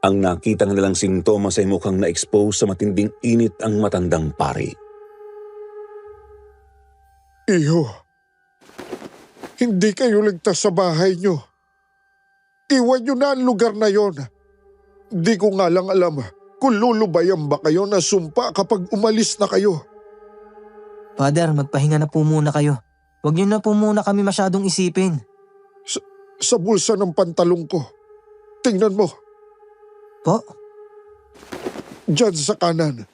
Ang nakita nilang sintomas ay mukhang na-expose sa matinding init ang matandang pari. Iho, hindi kayo ligtas sa bahay niyo. Iwan niyo na ang lugar na yon. Di ko nga lang alam kung lulubayan ba kayo na sumpa kapag umalis na kayo. Father, magpahinga na po muna kayo. Huwag niyo na po muna kami masyadong isipin. Sa bulsa ng pantalong ko. Tingnan mo. Po? Diyan sa kanan.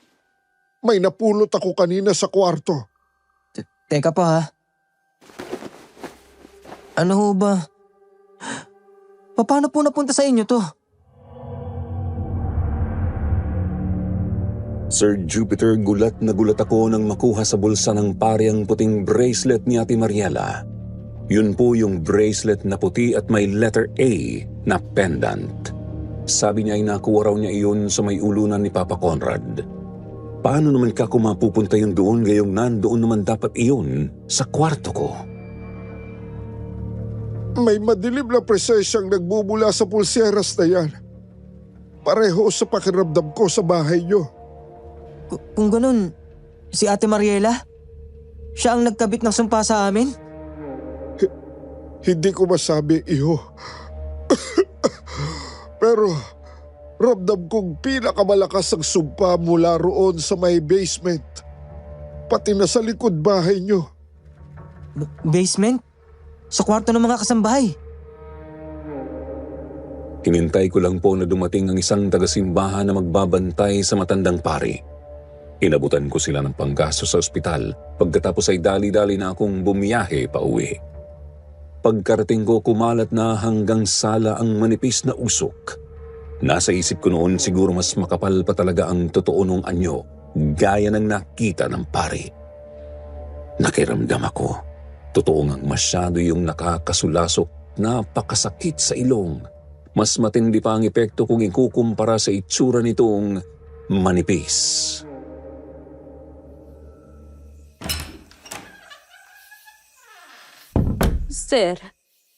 May napulot ako kanina sa kwarto. Teka po ha. Ano ho ba? Paano po napunta sa inyo to? Sir Jupiter, gulat na gulat ako nang makuha sa bulsa ng pari ang puting bracelet ni Ate Mariela. Yun po yung bracelet na puti at may letter A na pendant. Sabi niya ay nakuha raw niya iyon sa may ulunan ni Papa Conrad. Paano naman ka kung mapupunta yung doon gayong nandoon naman dapat iyon sa kwarto ko? May madilim na presensyang nagbubula sa pulseras na yan. Pareho sa pakiramdam ko sa bahay niyo. Kung ganun, si Ate Mariela? Siya ang nagkabit ng sumpa sa amin? Hindi ko masabi, iho. Pero ramdam kong pinakamalakas ang sumpa mula roon sa may basement. Pati na sa likod bahay niyo. Basement? Sa kwarto ng mga kasambahay? Hinintay ko lang po na dumating ang isang taga-simbahan na magbabantay sa matandang pari. Inabutan ko sila ng panggasto sa ospital, pagkatapos ay dali-dali na akong bumiyahe pa uwi. Pagkarating ko, kumalat na hanggang sala ang manipis na usok. Nasa isip ko noon, siguro mas makapal pa talaga ang totoo nung anyo, gaya ng nakita ng pari. Nakiramdam ako. Totoo ngang masyado yung nakakasulasok, napakasakit sa ilong. Mas matindi pa ang epekto kung ikukumpara sa itsura nitong manipis. Sir,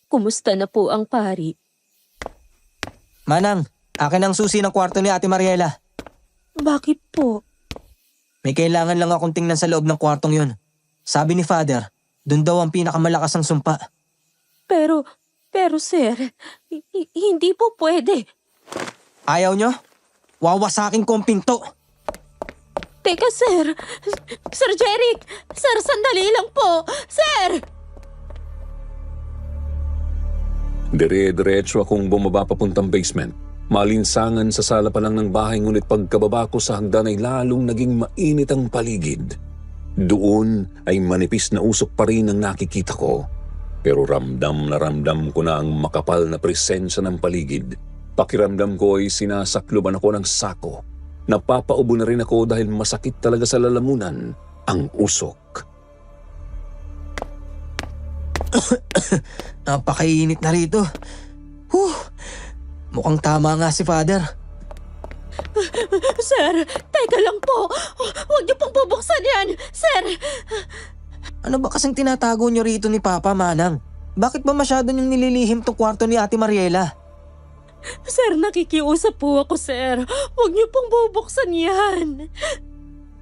kumusta na po ang pari? Manang, akin ang susi ng kwarto ni Ate Mariela. Bakit po? May kailangan lang akong tingnan sa loob ng kwartong yun. Sabi ni Father, dun daw ang pinakamalakas ng sumpa. Pero sir, hindi po pwede. Ayaw nyo? Wawasakin ko ang pinto. Teka, sir. Sir Jeric! Sir, sandali lang po! Sir! Dire-diretso akong bumaba papuntang basement. Malinsangan sa sala pa lang ng bahay, ngunit pagkababa ko sa hagdan ay lalong naging mainit ang paligid. Doon ay manipis na usok pa rin ang nakikita ko. Pero ramdam na ramdam ko na ang makapal na presensya ng paligid. Pakiramdam ko ay sinasakluban ako ng sako. Napapaubo na rin ako dahil masakit talaga sa lalamunan ang usok. Napakainit na rito. Mukhang tama nga si Father. Sir, teka lang po. Huwag niyo pong bubuksan yan. Sir! Ano ba kasing tinatago nyo rito ni Papa, Manang? Bakit ba masyado niyong nililihim tong kwarto ni Ate Mariela? Sir, nakikiusap po ako, sir. Huwag niyo pong bubuksan yan.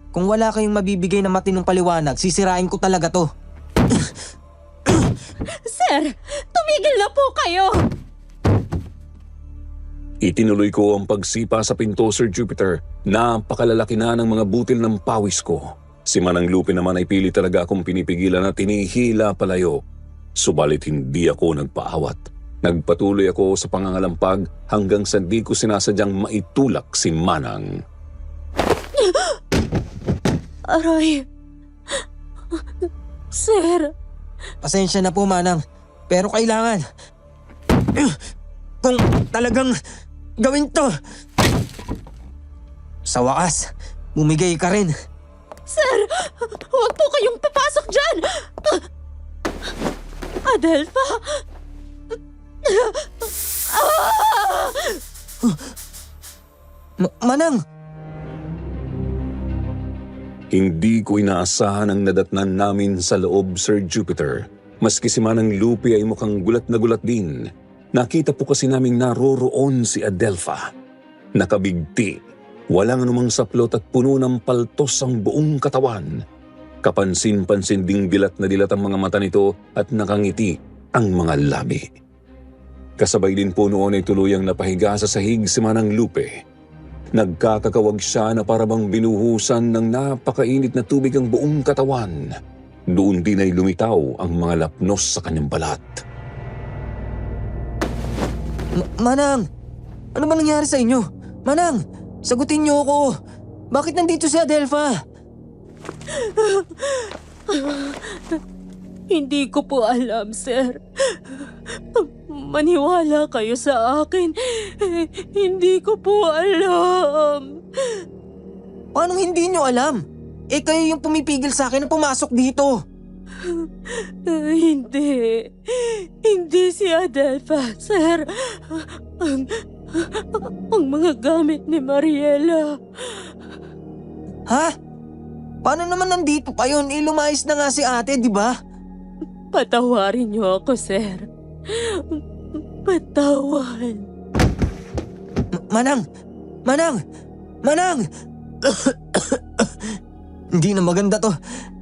Kung wala kayong mabibigay na matinong paliwanag, sisirain ko talaga to. Sir, tumigil na po kayo. Itinuloy ko ang pagsipa sa pinto, Sir Jupiter. Napakalalaki na ng mga butil ng pawis ko. Si Manang Lupe naman ay pili talaga akong pinipigilan at tinihila palayo. Subalit hindi ako nagpaawat. Nagpatuloy ako sa pangangalampag hanggang sa di ko sinasadyang maitulak si Manang. Aray. Sir. Pasensya na po, Manang. Pero kailangan. Kung talagang gawin to. Sa wakas, bumigay ka rin. Sir, huwag po kayong papasok dyan. Adelpha. Manang! Hindi ko inaasahan ang nadatnan namin sa loob, Sir Jupiter. Maski si Manang Lupe ay mukhang gulat na gulat din. Nakita po kasi naming naroroon si Adelpha. Nakabigti, walang anumang saplot at puno ng paltos ang buong katawan. Kapansin-pansin ding dilat na dilat ang mga mata nito at nakangiti ang mga labi. Kasabay din po noon ay tuluyang napahiga sa sahig si Manang Lupe. Nagkakakawag siya na parabang binuhusan ng napakainit na tubig ang buong katawan. Doon din ay lumitaw ang mga lapnos sa kanyang balat. Manang! Ano ba nangyari sa inyo? Manang! Sagutin niyo ako! Bakit nandito si Adelpha? Hindi ko po alam, sir. Maniwala kayo sa akin. Hindi ko po alam. Paano hindi niyo alam? Eh kayo yung pumipigil sa akin na pumasok dito. Hindi. Hindi si Adelpha, sir. Ang mga gamit ni Mariela. Ha? Paano naman nandito pa yun? Lumayas na nga si ate, di ba? Patawarin niyo ako, sir. Patawan. Manang! Manang! Manang! Hindi na maganda to.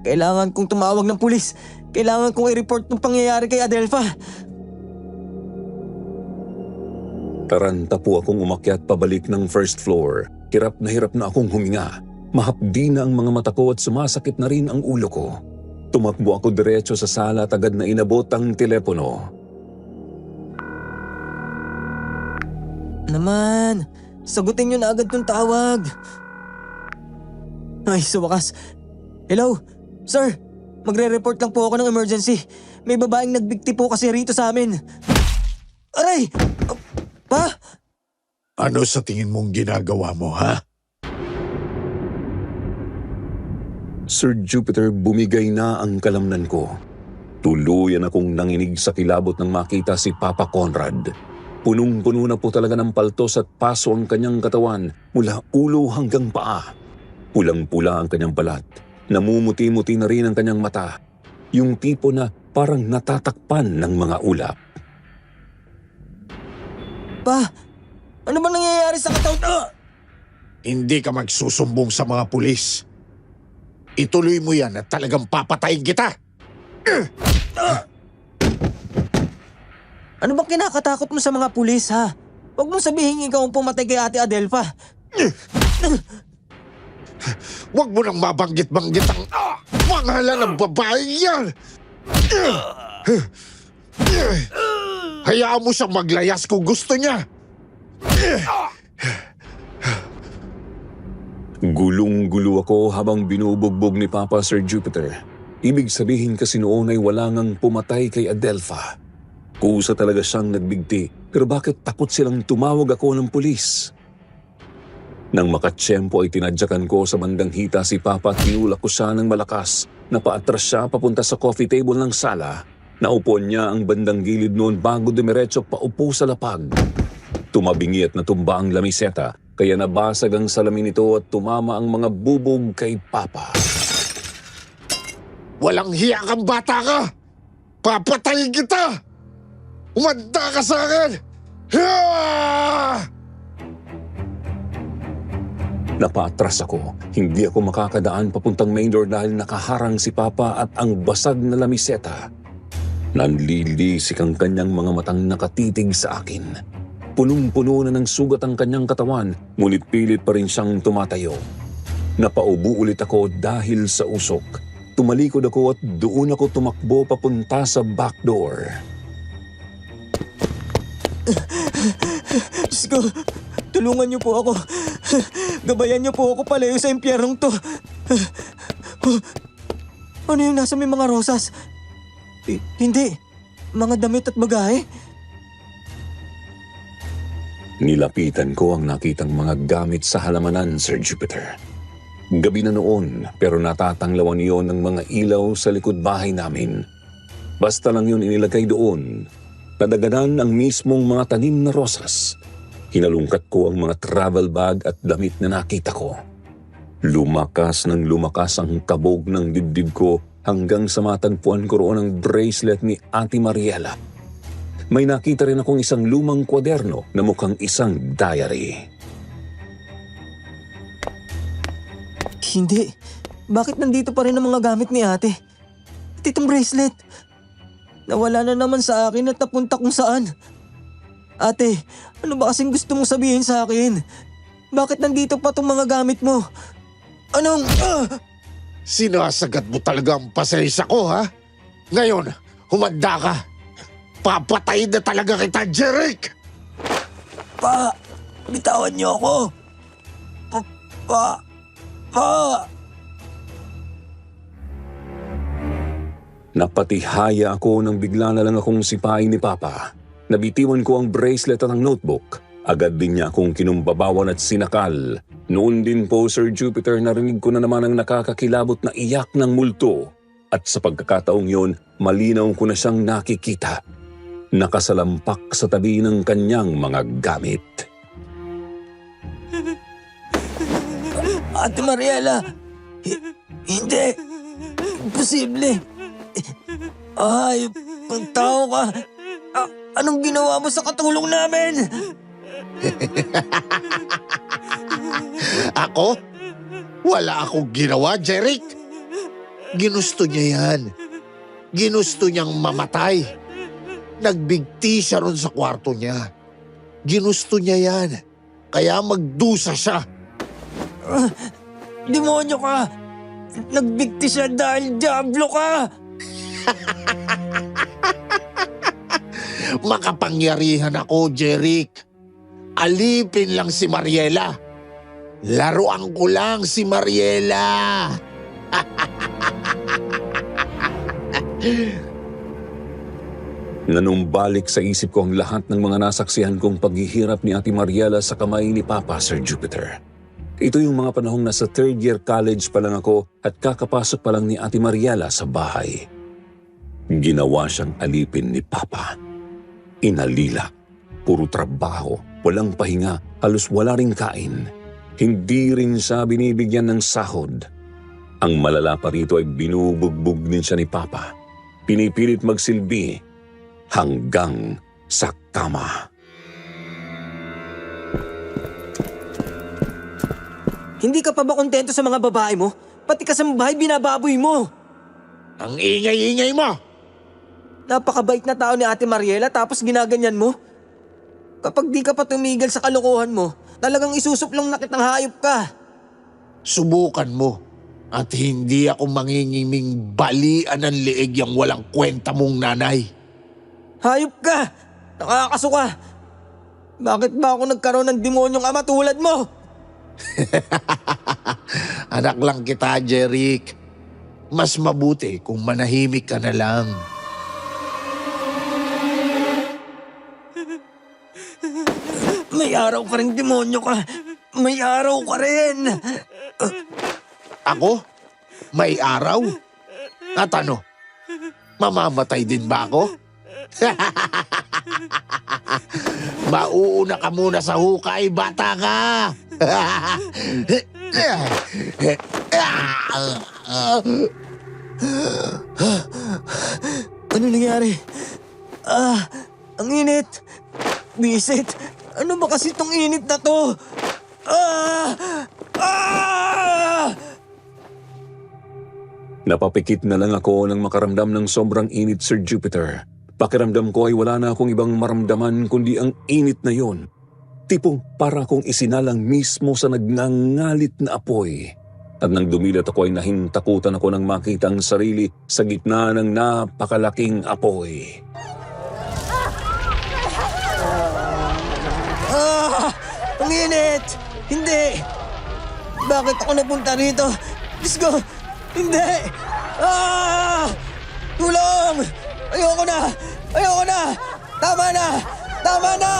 Kailangan kong tumawag ng pulis. Kailangan kong i-report ng pangyayari kay Adelpha. Taranta po akong umakyat pabalik ng first floor. Hirap na akong huminga. Mahapdi na ang mga mata ko at sumasakit na rin ang ulo ko. Tumakbo ako diretso sa sala at agad na inabot ang telepono. Naman, sagutin niyo na agad tong tawag. Ay, sa wakas. Hello? Sir, magre-report lang po ako ng emergency. May babaeng nagbigti po kasi rito sa amin. Aray! Pa? Ano sa tingin mong ginagawa mo, ha? Sir Jupiter, bumigay na ang kalamnan ko. Tuluyan akong nanginig sa kilabot nang makita si Papa Conrad. Punong-puno na po talaga ng paltos at paso ang kanyang katawan mula ulo hanggang paa. Pulang-pula ang kanyang balat. Namumuti-muti na rin ang kanyang mata. Yung tipo na parang natatakpan ng mga ulap. Pa, ano ba nangyayari sa katawan? Hindi ka magsusumbong sa mga pulis. Ituloy mo yan at talagang papatayin kita. Ano bang kinakatakot mo sa mga pulis, ha? Huwag mong sabihin ikaw ang pumatay kay Ate Adelpha. Huwag mo nang mabanggit-banggit ang pangalan ng babaeng yan. Hayaan mo siyang maglayas kung gusto niya. Gulong-gulo ako habang binubugbog ni Papa Sir Jupiter. Ibig sabihin kasi noon ay wala ngang pumatay kay Adelpha. Kusa talaga siyang nagbigti, pero bakit takot silang tumawag ako ng pulis? Nang makatsyempo ay tinadyakan ko sa bandang hita si Papa at tinulak ko siya ng malakas. Napaatras siya papunta sa coffee table ng sala. Naupo niya ang bandang gilid noon bago dumiretso paupo sa lapag. Tumabingi at natumba ang lamiseta, kaya nabasag ang salamin nito at tumama ang mga bubog kay Papa. Walang hiya kang bata ka! Papatayin kita! Umanda ka sa akin! Napaatras ako. Hindi ako makakadaan papuntang main door dahil nakaharang si Papa at ang basag na lamiseta. Nanlilisik ang kanyang mga matang nakatitig sa akin. Punong-puno na ng sugat ang kanyang katawan, ngunit pilit pa rin siyang tumatayo. Napaubo ulit ako dahil sa usok. Tumalikod ako at doon ako tumakbo papunta sa back door. Diyos ko, tulungan niyo po ako. Gabayan niyo po ako palayo sa impyernong to. Ano yung nasa may mga rosas? Hindi, mga damit at bagahe. Nilapitan ko ang nakitang mga gamit sa halamanan, Sir Jupiter. Gabi na noon, pero natatanglawan iyon ng mga ilaw sa likod bahay namin. Basta lang yun inilagay doon. Nadaganan ang mismong mga tanim na rosas. Hinalungkat ko ang mga travel bag at damit na nakita ko. Lumakas ng lumakas ang kabog ng dibdib ko hanggang sa matagpuan ko roon ang bracelet ni Ate Mariela. May nakita rin akong isang lumang kwaderno na mukhang isang diary. Hindi. Bakit nandito pa rin ang mga gamit ni ate? At itong bracelet. Nawala na naman sa akin at napunta kung saan. Ate, ano ba kasing gusto mong sabihin sa akin? Bakit nandito pa tong mga gamit mo? Anong... Sinasagat mo talaga ang pasensya ko, ha? Ngayon, humanda ka. Papatayin na talaga kita, Jeric! Pa! Bitawan niyo ako! Pa! Napatihaya ako nang bigla na lang akong sipain ni Papa. Nabitiwan ko ang bracelet at ang notebook. Agad din niya akong kinumbabawan at sinakal. Noon din po, Sir Jupiter, narinig ko na naman ang nakakakilabot na iyak ng multo. At sa pagkakataong yon, malinaw ko na siyang nakikita. Nakasalampak sa tabi ng kanyang mga gamit. Ate Mariela, hindi. Imposible. Ay, ang tao ka. Anong ginawa mo sa katulong namin? Ako? Wala akong ginawa, Jeric. Ginusto niya yan. Ginusto niyang mamatay. Nagbigti siya ron sa kwarto niya. Ginusto niya yan. Kaya magdusa siya. Demonyo ka. Nagbigti siya dahil diablo ka. Makapangyarihan ako, Jeric. Alipin lang si Mariela. Laruan ko lang si Mariela. Nanumbalik sa isip ko ang lahat ng mga nasaksihan kong paghihirap ni Ate Mariela sa kamay ni Papa, Sir Jupiter. Ito yung mga panahong nasa third year college pa lang ako at kakapasok pa lang ni Ate Mariela sa bahay. Ginawa siyang alipin ni Papa. Inalila, puro trabaho, walang pahinga, halos wala ring kain. Hindi rin siya binibigyan ng sahod. Ang malala pa rito ay binubugbog din siya ni Papa. Pinipilit magsilbi hanggang sa kama. Hindi ka pa ba kontento sa mga babae mo? Pati kasambahay binababoy mo. Ang ingay-ingay mo! Napakabait na tao ni Ate Mariela tapos ginaganyan mo. Kapag di ka pa tumigil sa kalokohan mo, talagang isusuplong na kitang hayop ka. Subukan mo at hindi ako mangingiming balian ng liig yung walang kwenta mong nanay. Hayop ka! Nakakasuka! Bakit ba ako nagkaroon ng demonyong ama tulad mo? Anak lang kita, Jeric. Mas mabuti kung manahimik ka na lang. May araw ka rin, demonyo ka. May araw ka rin. Ako? May araw? At ano? Mamamatay din ba ako? Mauuna ka muna sa hukay, bata ka! Ano nangyari? Ang init. Bisit. Ano ba kasi tong init na to? Napapikit na lang ako nang makaramdam ng sobrang init, Sir Jupiter. Pakiramdam ko ay wala na akong ibang maramdaman kundi ang init na yon. Tipong para akong isinalang mismo sa nagngangalit na apoy. At nang dumilat ako ay nahintakutan ako nang makita ang sarili sa gitna ng napakalaking apoy. Ang init! Hindi! Bakit ako napunta rito? Diyos ko! Hindi! Tulong! Ayoko na! Ayoko na! Tama na! Tama na!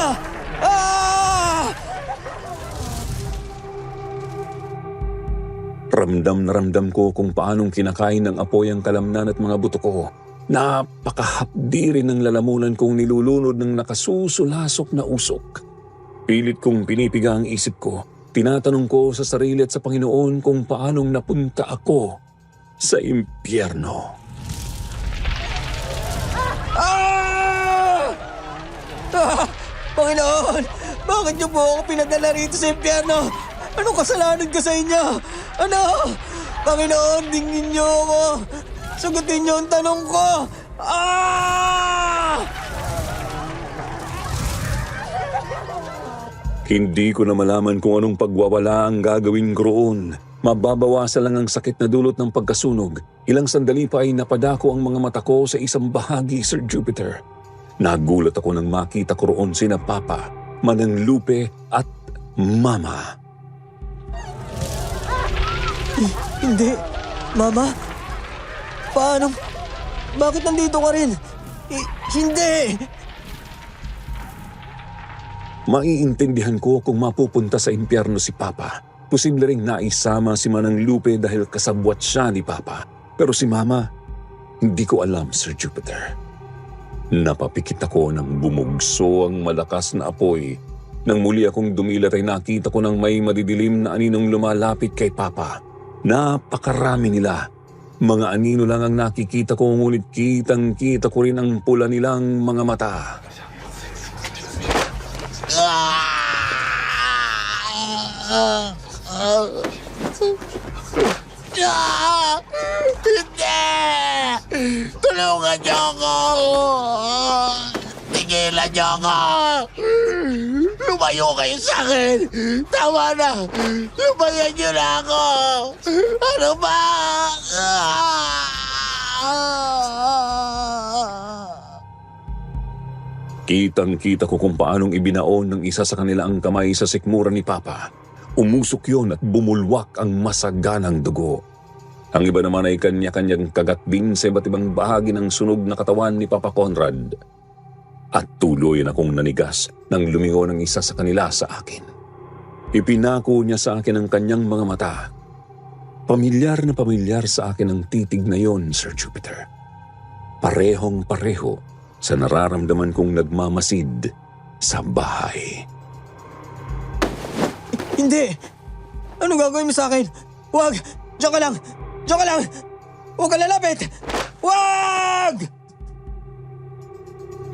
Ramdam na ramdam ko kung paanong kinakain ng apoy ang kalamnan at mga buto ko. Napakahapdi rin ng lalamunan kong nilulunod ng nakasusulasok na usok. Pilit kong pinipiga ang isip ko. Tinatanong ko sa sarili at sa Panginoon kung paanong napunta ako sa impyerno. Panginoon! Bakit niyo po ako pinadala rito sa impyerno? Anong kasalanan ko sa inyo? Ano? Panginoon, dingin niyo ako! Sagutin niyo ang tanong ko! Hindi ko na malaman kung anong pagwawala ang gagawin ko roon. Mababawasan lang ang sakit na dulot ng pagkasunog. Ilang sandali pa ay napadako ang mga mata ko sa isang bahagi, Sir Jupiter. Nagulat ako nang makita ko roon sina Papa, Manang Lupe at Mama. Hindi. Mama? Paano? Bakit nandito ka rin? Hindi! Maiintindihan ko kung mapupunta sa impyerno si Papa. Posible ring naisama si Manang Lupe dahil kasabwat siya ni Papa. Pero si Mama, hindi ko alam, Sir Jupiter. Napapikit ako nang bumugso ang malakas na apoy Nang muli akong dumilat ay nakita ko ng may madidilim na aninong lumalapit kay Papa. Napakarami nila. Mga anino lang ang nakikita ko, ngunit kitang-kita ko rin ang pula nilang mga mata. Hindi! Tulungan niyo ako! Tigilan niyo ako! Lumayo kayo sa akin! Tama na! Lumayan niyo na ako! Ano ba? Kitang-kita ko kung paanong ibinaon ng isa sa kanila ang kamay sa sikmura ni Papa. Umusok yon at bumulwak ang masaganang dugo. Ang iba naman ay kanya-kanyang kagatbing sa iba't ibang bahagi ng sunog na katawan ni Papa Conrad. At tuloy akong nanigas nang lumingon ng isa sa kanila sa akin. Ipinako niya sa akin ang kanyang mga mata. Pamilyar na pamilyar sa akin ang titig na yon, Sir Jupiter. Parehong-pareho sa nararamdaman kong nagmamasid sa bahay. Hindi! Anong gagawin mo sa akin? Huwag! Diyan ka lang! Diyan ka lang! Huwag ka lalapit! Huwag!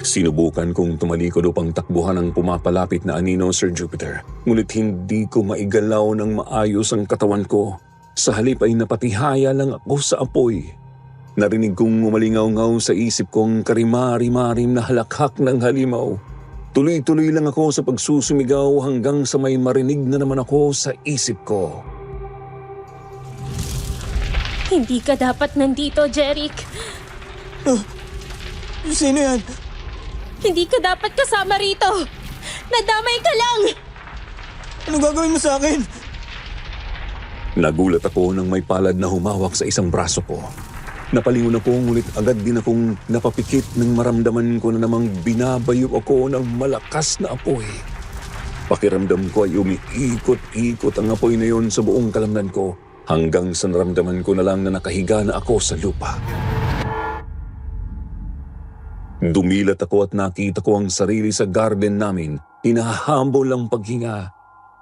Sinubukan kong tumalikod upang takbuhan ang pumapalapit na anino, Sir Jupiter. Ngunit hindi ko maigalaw ng maayos ang katawan ko. Sa halip ay napatihaya lang ako sa apoy. Narinig kong umalingaw-ngaw sa isip kong karimari-marim na halakhak ng halimaw. Tuloy-tuloy lang ako sa pagsusumigaw hanggang sa may marinig na naman ako sa isip ko. Hindi ka dapat nandito, Jeric. Sino yan? Hindi ka dapat kasama rito. Nadamay ka lang. Anong gagawin mo sa akin? Nagulat ako nang may palad na humawak sa isang braso ko. Napalingon ako, ngunit agad din akong napapikit nang maramdaman ko na namang binabayo ako ng malakas na apoy. Pakiramdam ko ay umiikot-ikot ang apoy na yon sa buong kalamnan ko hanggang sa naramdaman ko na lang na nakahiga na ako sa lupa. Dumilat ako at nakita ko ang sarili sa garden namin. Hinahambol ang paghinga.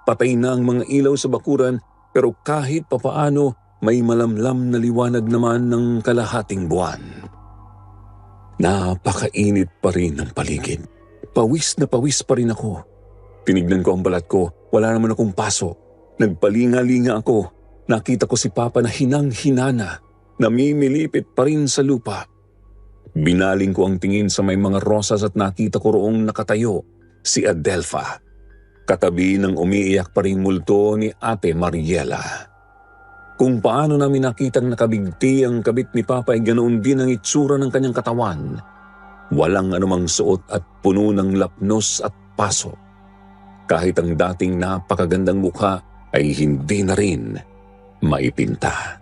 Patay na ang mga ilaw sa bakuran, pero kahit papaano may malamlam na liwanag naman ng kalahating buwan. Napakainit pa rin ang paligid. Pawis na pawis pa rin ako. Tinignan ko ang balat ko, wala naman akong paso. Nagpalinga-linga ako. Nakita ko si Papa na hinang-hinana, namimilipit pa rin sa lupa. Binaling ko ang tingin sa may mga rosas at nakita ko roong nakatayo si Adelpha. Katabi ng umiiyak pa ring multo ni Ate Mariela. Kung paano namin nakitang nakabigti ang kabit ni Papa ay ganoon din ang itsura ng kanyang katawan. Walang anumang suot at puno ng lapnos at paso. Kahit ang dating napakagandang mukha ay hindi na rin maipinta.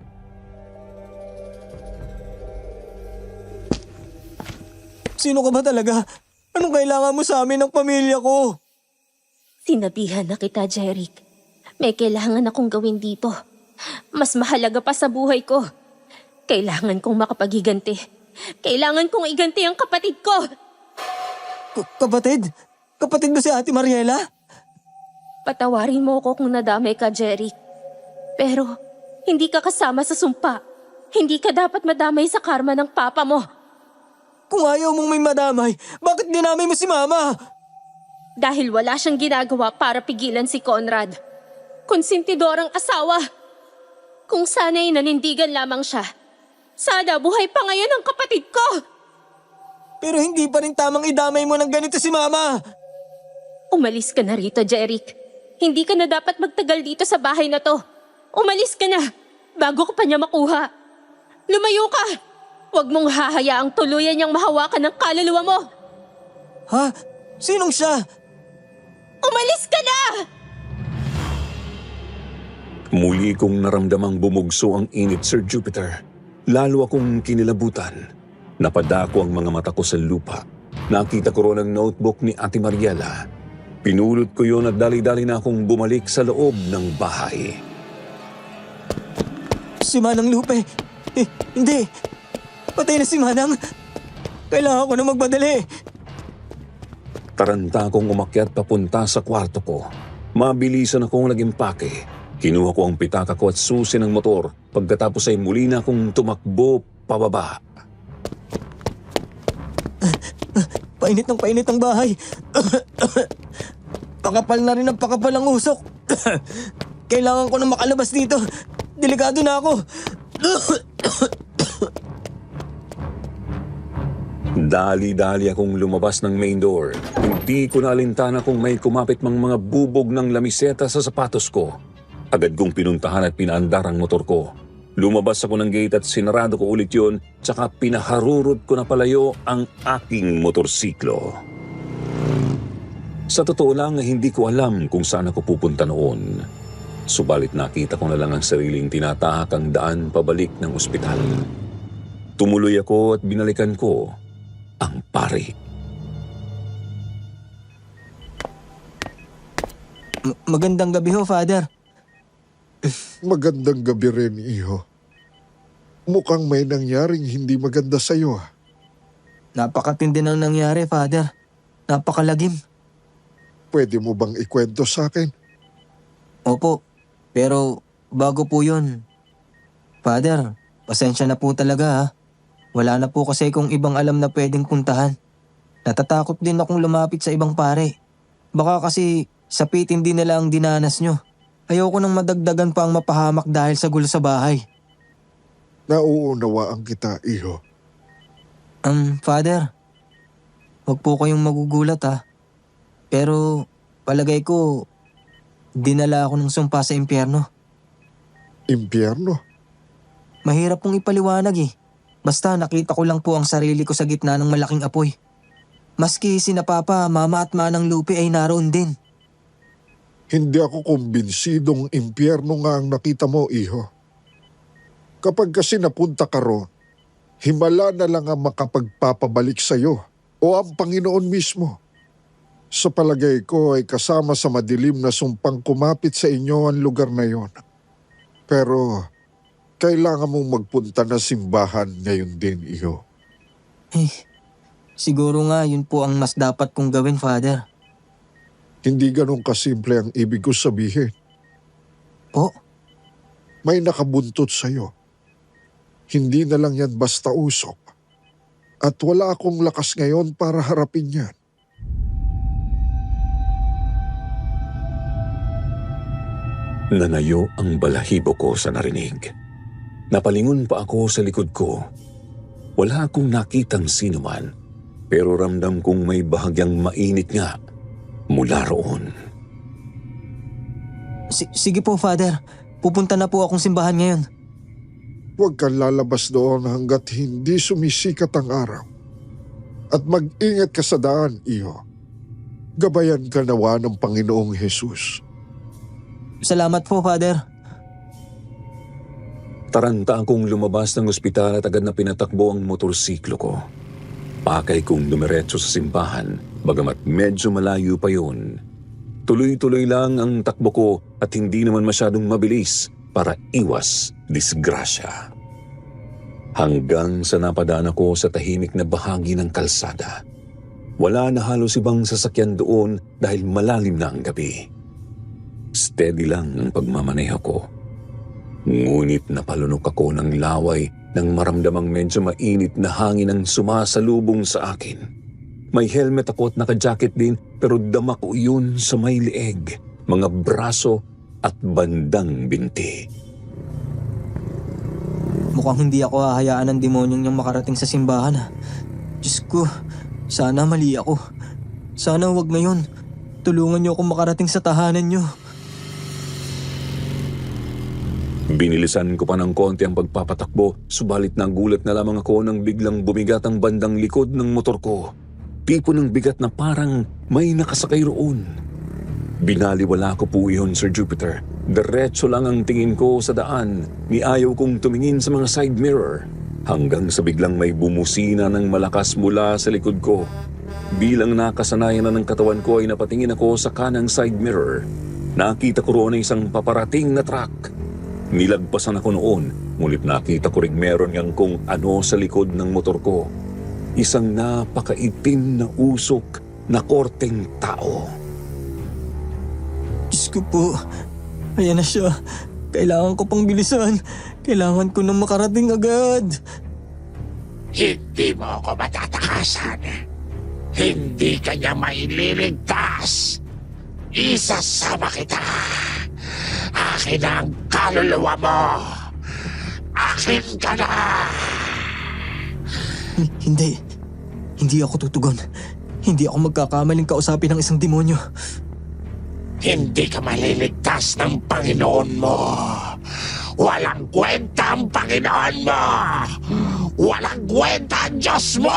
Sino ka ba talaga? Anong kailangan mo sa amin ng pamilya ko? Sinabihan na kita, Jeric. May kailangan akong gawin dito. Mas mahalaga pa sa buhay ko. Kailangan kong makapaghiganti. Kailangan kong iganti ang kapatid ko. Kapatid? Kapatid mo si Ate Mariela? Patawarin mo ako kung nadamay ka, Jeric. Pero hindi ka kasama sa sumpa. Hindi ka dapat madamay sa karma ng papa mo. Kung ayaw mong may madamay, bakit dinamay mo si Mama? Dahil wala siyang ginagawa para pigilan si Conrad. Konsentidor ang asawa. Kung sana'y nanindigan lamang siya, sana buhay pa ngayon ang kapatid ko. Pero hindi pa rin tamang idamay mo ng ganito si Mama. Umalis ka na rito, Jeric. Hindi ka na dapat magtagal dito sa bahay na to. Umalis ka na, bago ko pa niya makuha. Lumayo ka! Huwag mong hahayaang tuluyan niyang mahawakan ng kaluluwa mo. Ha? Sinong siya? Umalis ka na! Muli kong naramdamang bumugso ang init, Sir Jupiter. Lalo akong kinilabutan. Napadako ang mga mata ko sa lupa. Nakita ko ron ang notebook ni Ate Mariela. Pinulot ko yon at dali-dali na akong bumalik sa loob ng bahay. Si Manang Lupe. Hindi. Patay na si Manang. Kailangan ko na magmadali. Taranta akong umakyat papunta sa kwarto ko. Mabilisan akong nag-impake. Kinuha ko ang pitaka ko at susi ng motor. Pagkatapos ay muli na akong tumakbo pababa. Painit ng bahay. Pakapal na rin ang pakapal ang usok. Kailangan ko na makalabas dito. Delikado na ako. Dali-dali akong lumabas ng main door. Hindi ko naalintana kung may kumapit mang mga bubog ng lamiseta sa sapatos ko. Agad kong pinuntahan at pinaandar ang motor ko. Lumabas ako ng gate at sinarado ko ulit yun, tsaka pinaharurot ko na palayo ang aking motorsiklo. Sa totoo lang, hindi ko alam kung saan ako pupunta noon. Subalit nakita ko na lang ang sariling tinatahak ang daan pabalik ng ospital. Tumuloy ako at binalikan ko ang pari. Magandang gabi ho, Father. Magandang gabi rin, iho. Mukhang may nangyaring hindi maganda sa'yo. Napakatindi ng nangyari, Father. Napakalagim. Pwede mo bang ikwento sa akin? Opo, pero bago po yun. Father, pasensya na po talaga ha. Wala na po kasi kung ibang alam na pwedeng puntahan. Natatakot din akong lumapit sa ibang pare. Baka kasi sapitin din nila ang dinanas nyo. Ayoko nang madagdagan pa ang mapahamak dahil sa gulo sa bahay. Nauunawaan kita, iho. Father, huwag po kayong magugulat ha. Pero palagay ko, dinala ako ng sumpa sa impyerno. Impyerno? Mahirap pong ipaliwanag eh. Basta nakita ko lang po ang sarili ko sa gitna ng malaking apoy. Maski sina Papa, Mama at Manang Lupe ay naroon din. Hindi ako kumbinsidong impyerno nga ang nakita mo, iho. Kapag kasi napunta ka ro, himala na lang ang makapagpapabalik sa'yo o ang Panginoon mismo. Sa palagay ko ay kasama sa madilim na sumpang kumapit sa inyo ang lugar na yon. Pero kailangan mong magpunta na simbahan ngayon din, iho. Siguro nga yun po ang mas dapat kong gawin, Father. Hindi ganun kasimple ang ibig ko sabihin. Po? May nakabuntot sa'yo. Hindi na lang yan basta usok. At wala akong lakas ngayon para harapin yan. Nanayo ang balahibo ko sa narinig. Napalingon pa ako sa likod ko. Wala akong nakitang sinuman, pero ramdam kong may bahagyang mainit nga mula roon. Sige po, Father. Pupunta na po akong simbahan ngayon. Huwag kang lalabas doon hanggat hindi sumisikat ang araw. At mag-ingat ka sa daan, iho. Gabayan ka nawa ng Panginoong Hesus. Salamat po, Father. Taranta akong lumabas ng ospital at agad na pinatakbo ang motorsiklo ko. Pakay kong dumiretso sa simbahan, bagamat medyo malayo pa yun. Tuloy-tuloy lang ang takbo ko at hindi naman masyadong mabilis para iwas disgrasya. Hanggang sa napadaan ako sa tahimik na bahagi ng kalsada. Wala na halos ibang sasakyan doon dahil malalim na ang gabi. Steady lang ang pagmamaneho ko. Ngunit napalunok ako ng laway nang maramdamang medyo mainit na hangin ang sumasalubong sa akin. May helmet ako at naka-jacket din pero dama ko yun sa may leeg, mga braso at bandang binti. Mukhang hindi ako hahayaan ng demonyong niyang makarating sa simbahan ha. Diyos ko, sana mali ako. Sana wag ngayon. Tulungan niyo akong makarating sa tahanan niyo. Binilisan ko pa ng konti ang pagpapatakbo, subalit nagulat na lamang ako nang biglang bumigat ang bandang likod ng motor ko. Tipo ng bigat na parang may nakasakay roon. Binaliwala ko po iyon, Sir Jupiter. Diretso lang ang tingin ko sa daan. Niayaw kong tumingin sa mga side mirror. Hanggang sa biglang may bumusina ng malakas mula sa likod ko. Bilang nakasanayan na ng katawan ko ay napatingin ako sa kanang side mirror. Nakita ko roon isang paparating na truck. Nilagpasan ako noon, ngunit nakita ko rin meron ngang kung ano sa likod ng motor ko. Isang napakaitim na usok na korteng tao. Diyos ko po. Ayan na siya. Kailangan ko pang bilisan. Kailangan ko nang makarating agad. Hindi mo ako matatakasan. Hindi ka niya maililigtas. Isasama kita. Akin ang kaluluwa mo. Akin ka na. Hindi. Hindi ako tutugon. Hindi ako magkakamaling kausapin ng isang demonyo. Hindi ka maliligtas ng Panginoon mo. Walang kwenta ang Panginoon mo. Walang kwenta ang Diyos mo.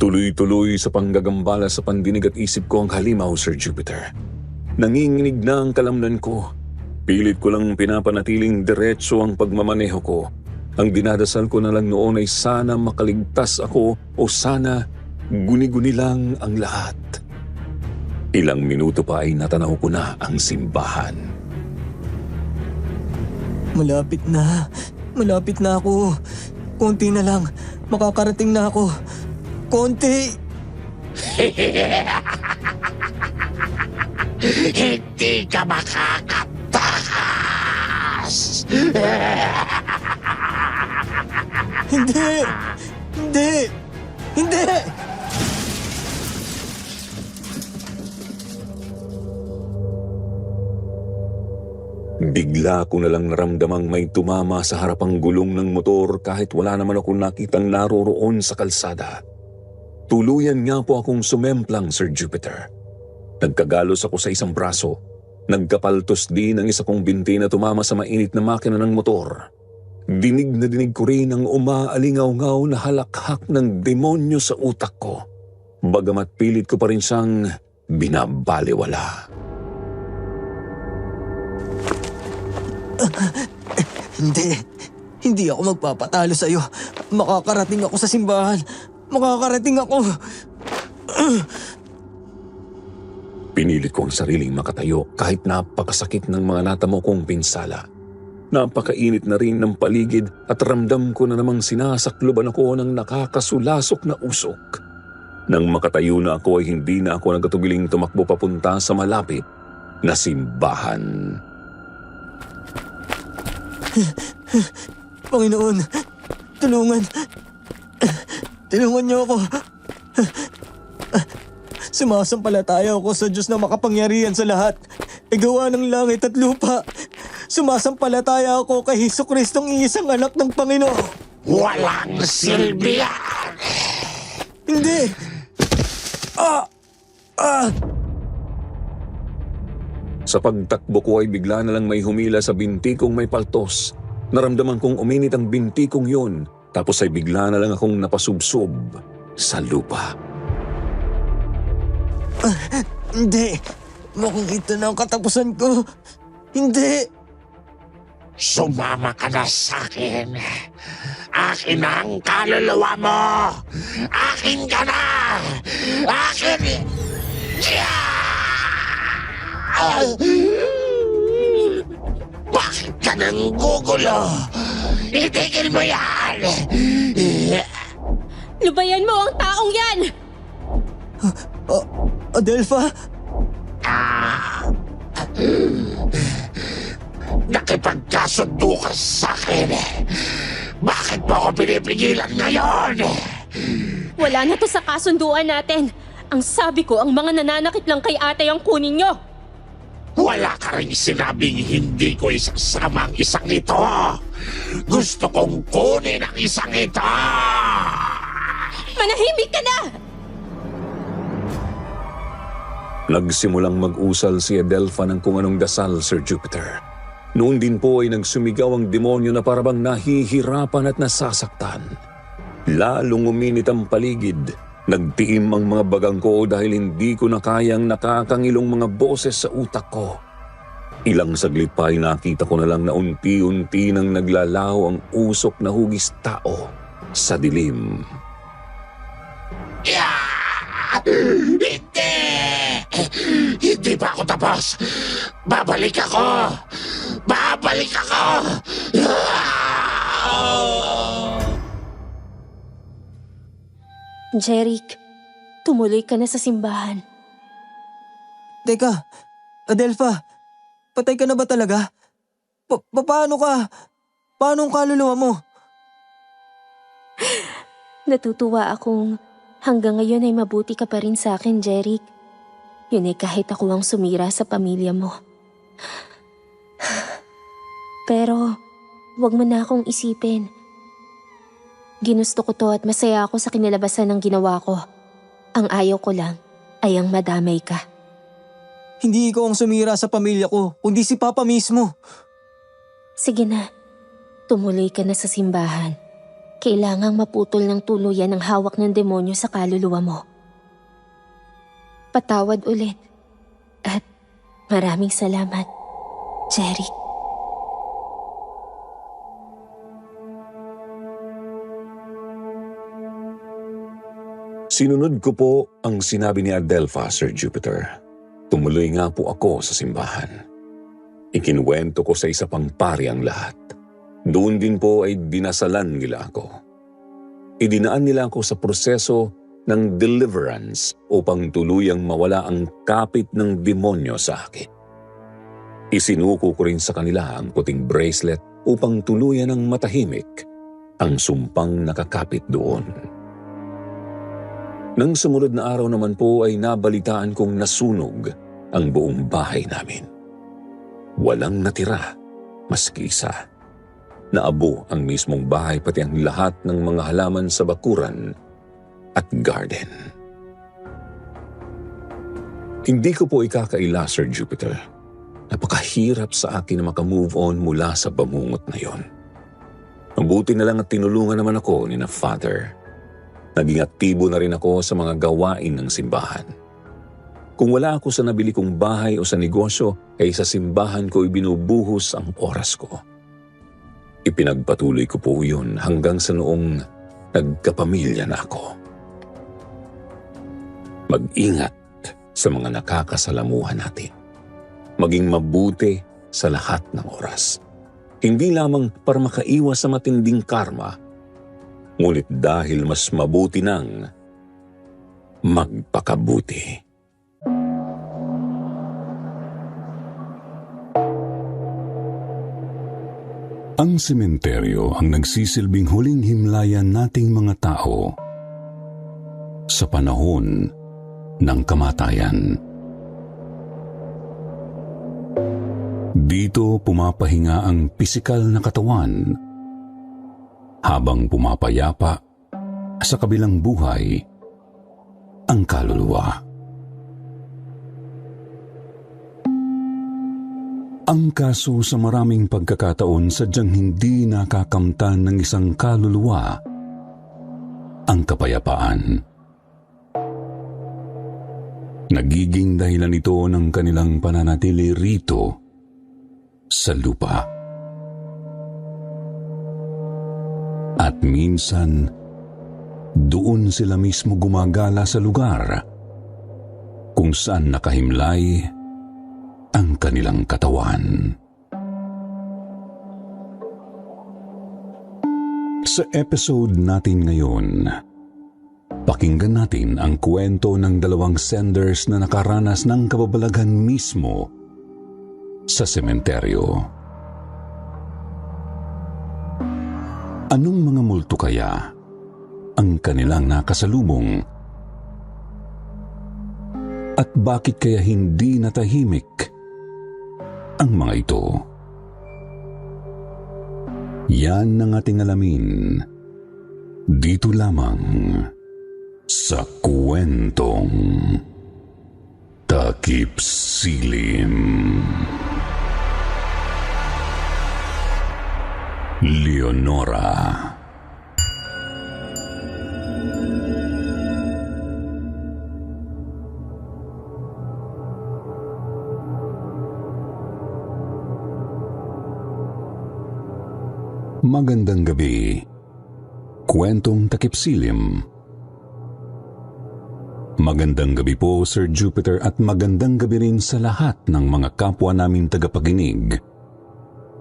Tuloy-tuloy sa panggagambala sa pandinig at isip ko ang halimaw, Sir Jupiter. Nanginginig na ang kalamnan ko. Pilit ko lang pinapanatiling diretso ang pagmamaneho ko. Ang dinadasal ko na lang noon ay sana makaligtas ako o sana guni-guni lang ang lahat. Ilang minuto pa ay natanaw ko na ang simbahan. Malapit na. Malapit na ako. Konti na lang. Makakarating na ako. Konti. Hindi ka makakatakas. Hindi! Hindi! Hindi! Bigla ko na lang naramdamang may tumama sa harapang gulong ng motor kahit wala naman akong nakitang naroroon sa kalsada. Tuluyan nga po akong sumemplang, Sir Jupiter. Nagkagalos ako sa isang braso. Nagkapaltos din ang isa kong binti na tumama sa mainit na makina ng motor. Dinig na dinig ko rin ang umaalingaw-ngaw na halakhak ng demonyo sa utak ko. Bagamat pilit ko pa rin siyang binabaliwala. Hindi. Hindi ako magpapatalo sa'yo. Makakarating ako sa simbahan. Makakarating ako. Pinilit ko ang sariling makatayo kahit napakasakit ng mga natamo kong pinsala. Napakainit na rin ng paligid at ramdam ko na namang sinasakluban ako ng nakakasulasok na usok. Nang makatayo na ako ay hindi na ako nagkatugiling tumakbo papunta sa malapit na simbahan. Panginoon, tulungan. Tulungan niyo ako. Sumasampalataya ako sa Diyos na makapangyarihan sa lahat. Igawa ng langit at lupa. Sumasampalataya ako kay Jesucristong isang anak ng Panginoon. Walang silbi yan. Hindi! Sa pagtakbo ko ay bigla na lang may humila sa binti kong may paltos. Naramdaman kong uminit ang binti kong yun. Tapos ay bigla na lang akong napasubsob sa lupa. Hindi! Mukhang ito na ang katapusan ko. Hindi! Sumama ka na sa akin. Akin ang kaluluwa mo. Akin ka na. Akin. Bakit ka nang gugulo? Itigil mo yan. Lubayan mo ang taong yan! Adelpha? Nakipagkasundo ka sa akin. Bakit mo ako pinipigilan ngayon? Wala na to sa kasunduan natin. Ang sabi ko, ang mga nananakit lang kay ate ang kunin nyo. Wala ka rin sinabing hindi ko isasama ang isang ito. Gusto kong kunin ang isang ito. Manahimik ka na! Nagsimulang mag-usal si Adelpha ng kung anong dasal, Sir Jupiter. Noon din po ay nagsumigaw ang demonyo na parabang nahihirapan at nasasaktan. Lalong uminit ang paligid. Nagtiim ang mga bagang ko dahil hindi ko na kayang nakakangilong mga boses sa utak ko. Ilang saglit pa ay nakita ko na lang na unti-unti nang naglalaho ang usok na hugis tao sa dilim. Hindi! Hindi pa ako tapos. Babalik ako. Babalik ako! Jeric, tumuloy ka na sa simbahan. Teka, Adelpha, patay ka na ba talaga? Paano ka? Paano ang kaluluwa mo? Natutuwa akong hanggang ngayon ay mabuti ka pa rin sa akin, Jeric. Yun ay kahit ako ang sumira sa pamilya mo. Pero, wag mo na akong isipin. Ginusto ko to at masaya ako sa kinalabasan ng ginawa ko. Ang ayaw ko lang ay ang madamay ka. Hindi ikaw ang sumira sa pamilya ko, kundi si Papa mismo. Sige na, tumuloy ka na sa simbahan. Kailangang maputol ng tuluyan ang hawak ng demonyo sa kaluluwa mo. Patawad ulit. At maraming salamat, Jeric. Sinunod ko po ang sinabi ni Adelpha, Sir Jupiter. Tumuloy nga po ako sa simbahan. Ikinuwento ko sa isa pang pari ang lahat. Doon din po ay dinasalan nila ako. Idinaan nila ako sa proseso ng deliverance upang tuluyang mawala ang kapit ng demonyo sa akin. Isinuko ko rin sa kanila ang puting bracelet upang tuluyan ng matahimik ang sumpang nakakapit doon. Nang sumunod na araw naman po ay nabalitaan kong nasunog ang buong bahay namin. Walang natira, maski isa. Naabo ang mismong bahay pati ang lahat ng mga halaman sa bakuran at garden. Hindi ko po ikakaila, Sir Jupiter. Napakahirap sa akin na makamove on mula sa bangungot na yon. Mabuti na lang at tinulungan naman ako ni na Father. Naging aktibo na rin ako sa mga gawain ng simbahan. Kung wala ako sa nabili kong bahay o sa negosyo, ay sa simbahan ko ibinubuhos ang oras ko. Ipinagpatuloy ko po yun hanggang sa noong nagkapamilya na ako. Mag-ingat sa mga nakakasalamuhan natin. Maging mabuti sa lahat ng oras. Hindi lamang para makaiwas sa matinding karma, ngunit dahil mas mabuti nang magpakabuti. Ang sementeryo ang nagsisilbing huling himlayan nating mga tao sa panahon ng kamatayan. Dito pumapahinga ang pisikal na katawan habang pumapayapa sa kabilang buhay ang kaluluwa. Ang kaso sa maraming pagkakataon sadyang hindi nakakamtan ng isang kaluluwa ang kapayapaan. Nagiging dahilan ito ng kanilang pananatili rito sa lupa. At minsan, doon sila mismo gumagala sa lugar kung saan nakahimlay ang kanilang katawan. Sa episode natin ngayon, pakinggan natin ang kwento ng dalawang senders na nakaranas ng kababalaghan mismo sa sementeryo. Anong mga multo kaya ang kanilang nakasalubong? At bakit kaya hindi natahimik ang mga ito? Yan ang ating alamin dito lamang sa kwentong Takip Silim. Leonora. Magandang gabi. Kwentong Takip Silim. Magandang gabi po, Sir Jupiter, at magandang gabi rin sa lahat ng mga kapwa naming tagapakinig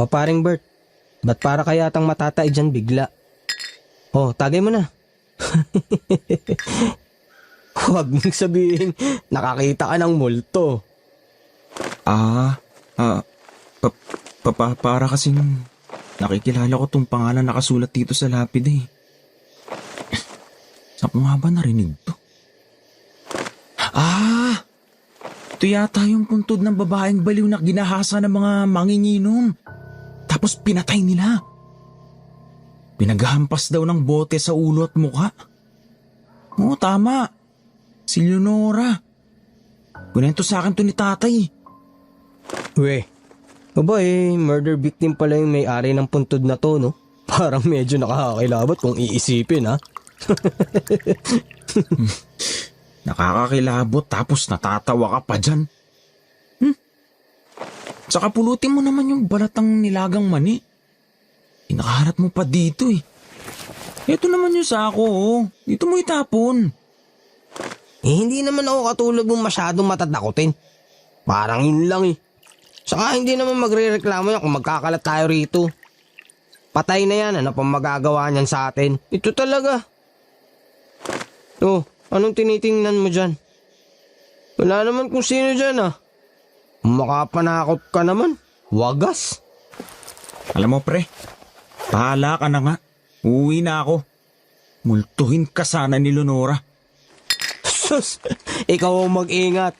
O paring Bert, ba't para kayatang matatay dyan bigla? O, tagay mo na. Huwag mong sabihin, nakakita ka ng multo. Para kasing nakikilala ko tong pangalan nakasulat dito sa lapid eh. Saan ko nga ba narinig to? Ito yata yung puntod ng babaeng baliw na ginahasa ng mga manginginom. Tapos pinatay nila. Pinaghampas daw ng bote sa ulo at mukha. Oo, tama. Si Leonora. Kunento sa akin to ni tatay. We, aba murder victim pala yung may-ari ng puntod na to, no? Parang medyo nakakakilabot kung iisipin, ha? Nakakakilabot tapos natatawa ka pa dyan. Saka pulutin mo naman yung balatang nilagang mani. Inakaharap mo pa dito eh. Ito naman yung sako, oh. Dito mo itapon. Hindi naman ako katulad mong masyadong matatakotin. Parang yun lang eh. Saka hindi naman magre-reklamo yan kung magkakalat tayo rito. Patay na yan, ano pang magagawa niyan sa atin? Ito talaga. Oh, anong tinitingnan mo dyan? Wala naman kung sino dyan ah. Makapanakot ka naman. Wagas. Alam mo pre, pahala ka na nga. Uwi na ako. Multuhin ka sana ni Leonora. Sus, ikaw ang mag-ingat.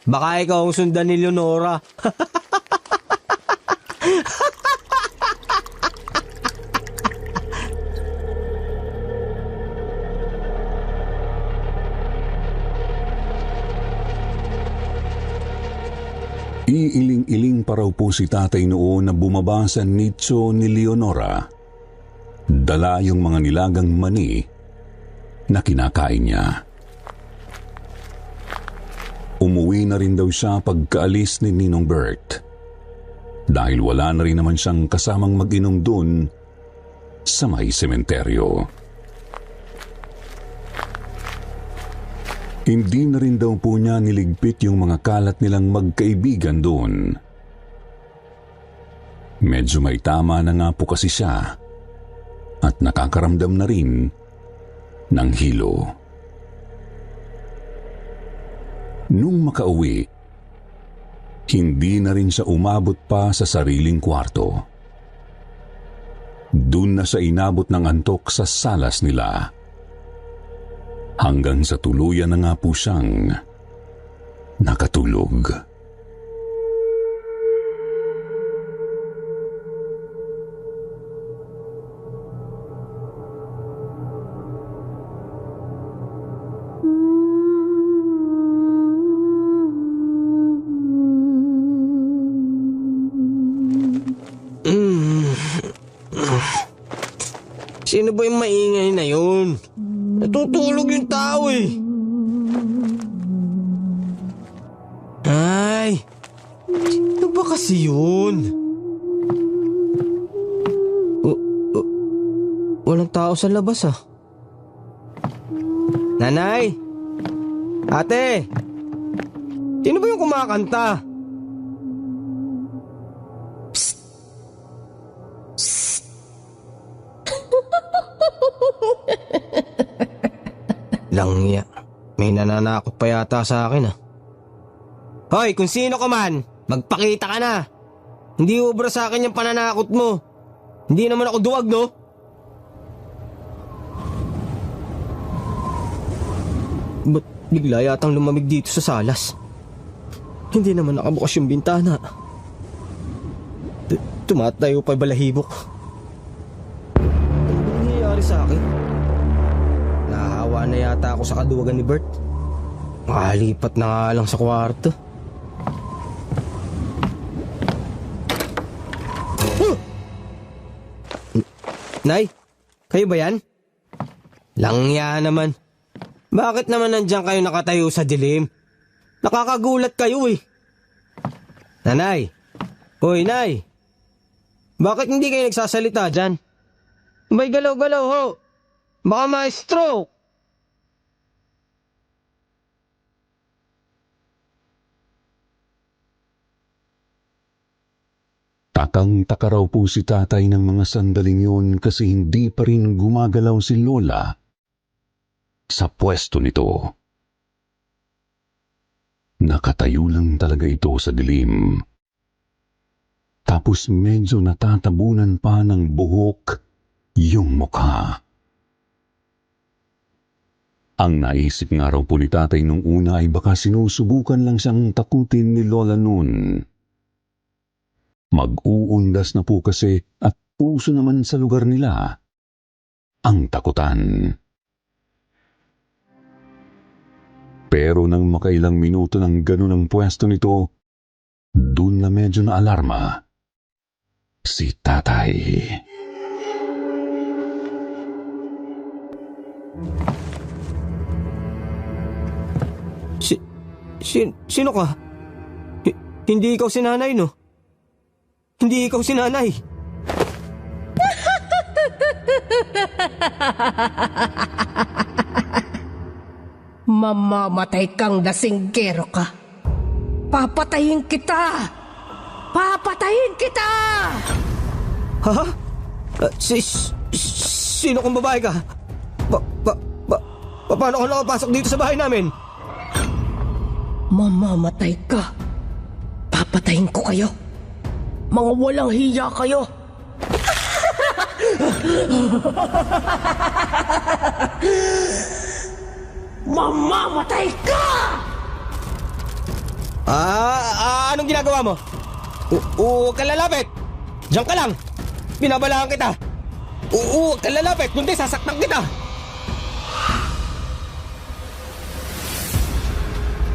Baka ikaw ang sundan ni Leonora. Iiling-iling pa raw po si tatay noon na bumaba sa nicho ni Leonora. Dala yung mga nilagang mani na kinakain niya. Umuwi na rin daw siya pagkaalis ni Ninong Bert. Dahil wala na rin naman siyang kasamang mag-inom dun sa may sementeryo. Hindi na rin daw po niya niligpit yung mga kalat nilang magkaibigan doon. Medyo may tama na nga po kasi siya at nakakaramdam na rin ng hilo. Nung makauwi, hindi na rin siya umabot pa sa sariling kwarto. Doon na siya inabot ng antok sa salas nila. Hanggang sa tuluyan na nga po siyang nakatulog. Sino ba yung maingay na yun? Natutulog yung tao eh. Ay, sino ba kasi yun? Walang tao sa labas ah. Nanay! Ate! Sino ba yung kumakanta? Langya. May nananakot pa yata sa akin ah. Hoy, kung sino ka man, magpakita ka na. Hindi ubra sa akin yung pananakot mo. Hindi naman ako duwag, no? Ba't bigla yatang lumamig dito sa salas? Hindi naman nakabukas yung bintana. Tumatayo pa balahibok. Ano ba nangyayari sa akin? Nahawa na yata ako sa kaduwagan ni Bert. Makalipat na nga lang sa kwarto. Nay, kayo ba yan? Langya naman. Bakit naman nandiyan kayo nakatayo sa dilim? Nakakagulat kayo eh. Nanay. Hoy, Nay. Bakit hindi kayo nagsasalita dyan? May galaw-galaw ho. Baka ma-stroke. Takang-taka raw po si tatay ng mga sandaling yun kasi hindi pa rin gumagalaw si Lola sa pwesto nito. Nakatayo lang talaga ito sa dilim. Tapos medyo natatabunan pa ng buhok yung mukha. Ang naisip nga raw po ni tatay nung una ay baka sinusubukan lang siyang takutin ni Lola noon. Mag-uundas na po kasi at uso naman sa lugar nila ang takutan. Pero nang makailang minuto ng ganun ang pwesto nito, dun na medyo na alarma si tatay. Sino ka? Hindi ikaw si nanay, no? Hindi ikaw si nanay. Mamamatay kang lasinggero ka. Papatayin kita! Papatayin kita! Ha? Sino kung babae ka? Paano ka nakapasok dito sa bahay namin? Mamamatay ka. Papatayin ko kayo. Mga walang hiya kayo. Mamamatay ka! Anong ginagawa mo? Huwag ka lalapit! Diyan ka lang! Binabalaan kita! Huwag ka lalapit! Kundi sasaktan kita!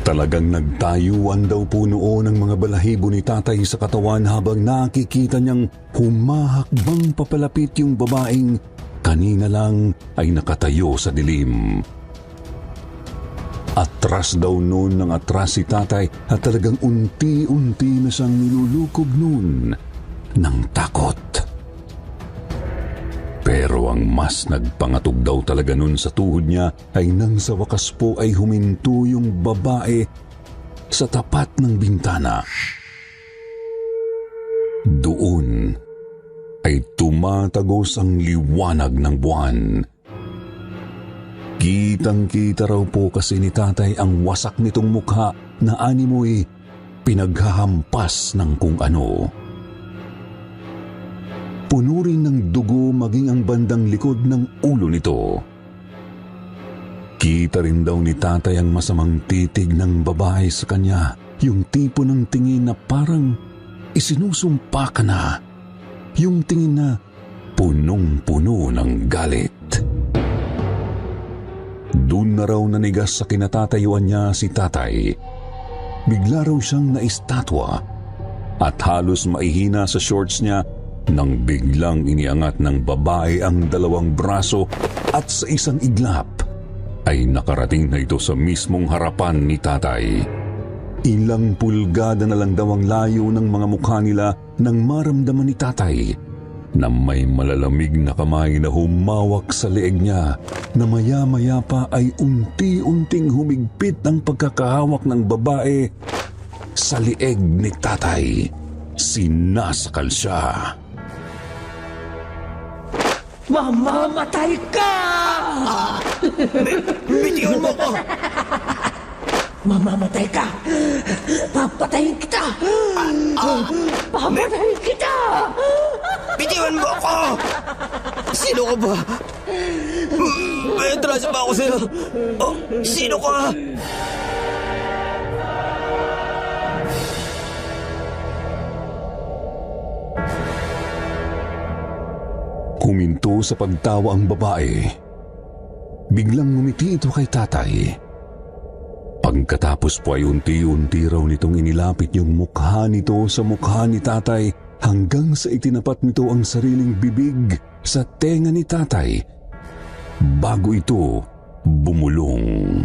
Talagang nagtayuan daw po noon ang mga balahibo ni tatay sa katawan habang nakikita niyang humahakbang papalapit yung babaeng kanina lang ay nakatayo sa dilim. Atras daw noon ng atras si tatay at talagang unti-unti na siyang nilulukob noon ng takot. Pero ang mas nagpangatog daw talaga nun sa tuhod niya ay nang sa wakas po ay huminto yung babae sa tapat ng bintana. Doon ay tumatagos ang liwanag ng buwan. Kitang-kita raw po kasi ni tatay ang wasak nitong mukha na animoy pinaghahampas ng kung ano. Puno rin ng dugo maging ang bandang likod ng ulo nito. Kita rin daw ni tatay ang masamang titig ng babae sa kanya, yung tipo ng tingin na parang isinusumpa ka na, yung tingin na punong-puno ng galit. Doon na raw nanigas sa kinatatayuan niya si tatay. Bigla raw siyang naistatwa at halos maihina sa shorts niya nang biglang iniangat ng babae ang dalawang braso at sa isang iglap ay nakarating na ito sa mismong harapan ni tatay. Ilang pulgada na lang daw ang layo ng mga mukha nila nang maramdaman ni tatay na may malalamig na kamay na humawak sa leeg niya na maya-maya pa ay unti-unting humigpit ang pagkakahawak ng babae sa leeg ni tatay. Sinasakal siya. Mamamatay ka! Bitiwan mo ko! Mamamatay ka! Papatayin kita! Papatayin kita! Bitiwan mo ako! Sino ka ba? May atrasa ba ako sa'yo? Oh, sino ka? Huminto sa pagtawa ang babae. Biglang ngumiti ito kay tatay. Pagkatapos po ay unti-unti raw nitong inilapit yung mukha nito sa mukha ni tatay hanggang sa itinapat nito ang sariling bibig sa tenga ni tatay bago ito bumulong.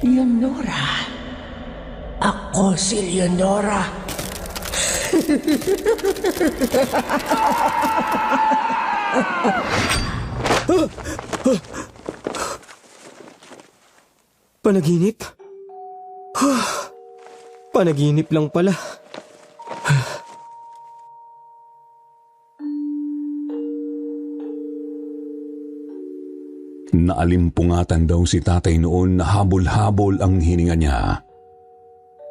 Leonora. Ako si Leonora. Panaginip? Panaginip lang pala. Naalimpungatan daw si tatay noon na habol-habol ang hininga niya.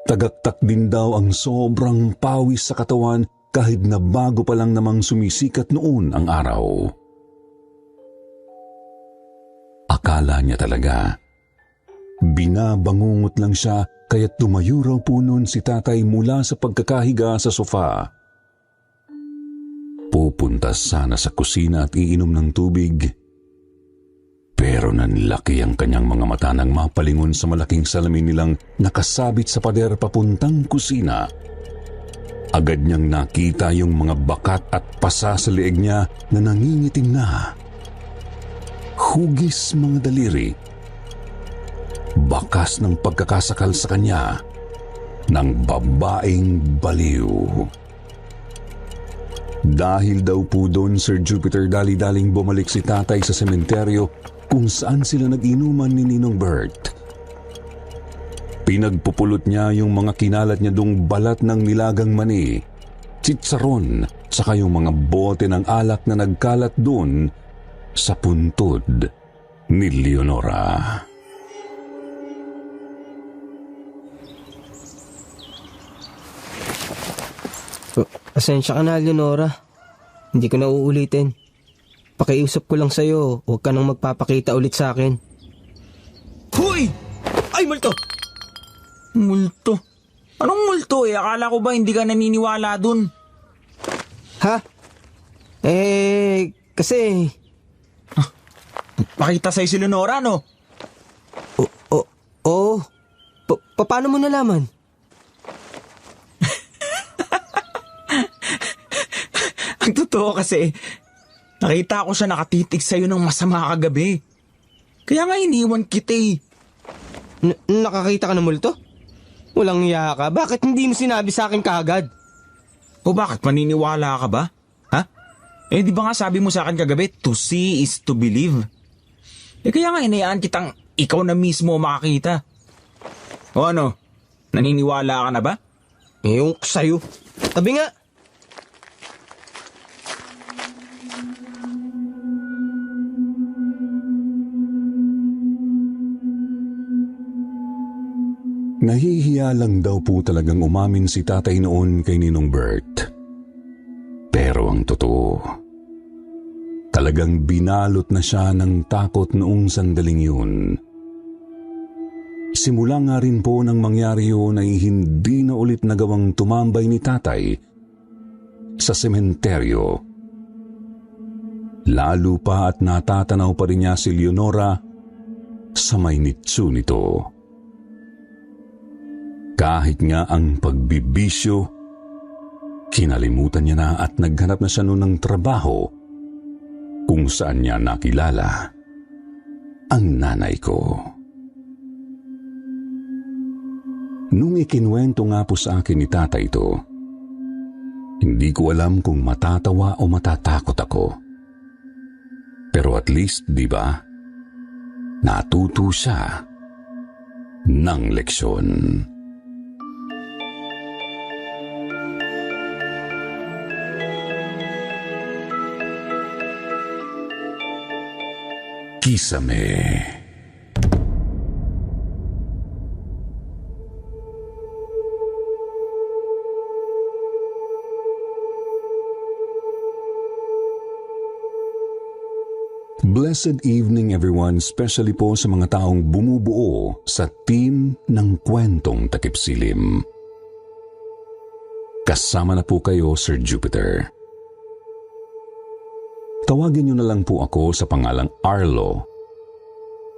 Tagaktak din daw ang sobrang pawis sa katawan kahit na bago pa lang namang sumisikat noon ang araw. Akala niya talaga, binabangungot lang siya kaya't tumayo raw po noon si tatay mula sa pagkakahiga sa sofa. Pupunta sana sa kusina at iinom ng tubig. Pero nanlaki ang kanyang mga mata nang mapalingon sa malaking salamin nilang nakasabit sa pader papuntang kusina. Agad niyang nakita yung mga bakat at pasa sa leeg niya na nangingitim na. Hugis mga daliri. Bakas ng pagkakasakal sa kanya ng babaeng baliw. Dahil daw po doon, Sir Jupiter, dali-daling bumalik si tatay sa sementeryo kung saan sila nag-inuman ni Ninong Bert. Pinagpupulot niya yung mga kinalat niya dong balat ng nilagang mani, tsitsaron, saka yung mga bote ng alak na nagkalat doon sa puntod ni Leonora. Pasensya ka na, Leonora. Hindi ko na uulitin. Pakiusap ko lang sa'yo, huwag ka nang magpapakita ulit sa akin. Hoy! Ay, multo! Multo? Anong multo eh? Akala ko ba hindi ka naniniwala dun? Ha? Kasi... Pakita sa'yo si Leonora, no? Oo. Paano mo nalaman? Ang totoo kasi, nakita ko siya nakatitig sa'yo ng masama kagabi. Kaya nga iniwan kita eh. Nakakita ka ng multo? Walang iya ka. Bakit hindi mo sinabi sa akin kaagad? O bakit, maniniwala ka ba? Ha? Eh di ba nga sabi mo sa akin kagabi, to see is to believe. Eh kaya nga inayaan kitang ikaw na mismo makakita. O ano, naniniwala ka na ba? Yung sa'yo. Tabi nga. Nahihiya lang daw po talagang umamin si tatay noon kay Ninong Bert. Pero ang totoo, talagang binalot na siya ng takot noong sandaling yun. Simula nga rin po nang mangyari yun ay hindi na ulit nagawang tumambay ni tatay sa sementeryo. Lalo pa at natatanaw pa rin niya si Leonora sa may nitsu nito. Kahit nga ang pagbibisyo, kinalimutan niya na at naghanap na siya noon ng trabaho kung saan niya nakilala ang nanay ko. Nung ikinuwento nga po sa akin ni tatay ito, hindi ko alam kung matatawa o matatakot ako. Pero at least, di ba, natuto siya ng leksyon. Kisame. Blessed evening everyone, especially po sa mga taong bumubuo sa team ng Kwentong Takip Silim. Kasama na po kayo, Sir Jupiter. Tawagin niyo na lang po ako sa pangalang Arlo,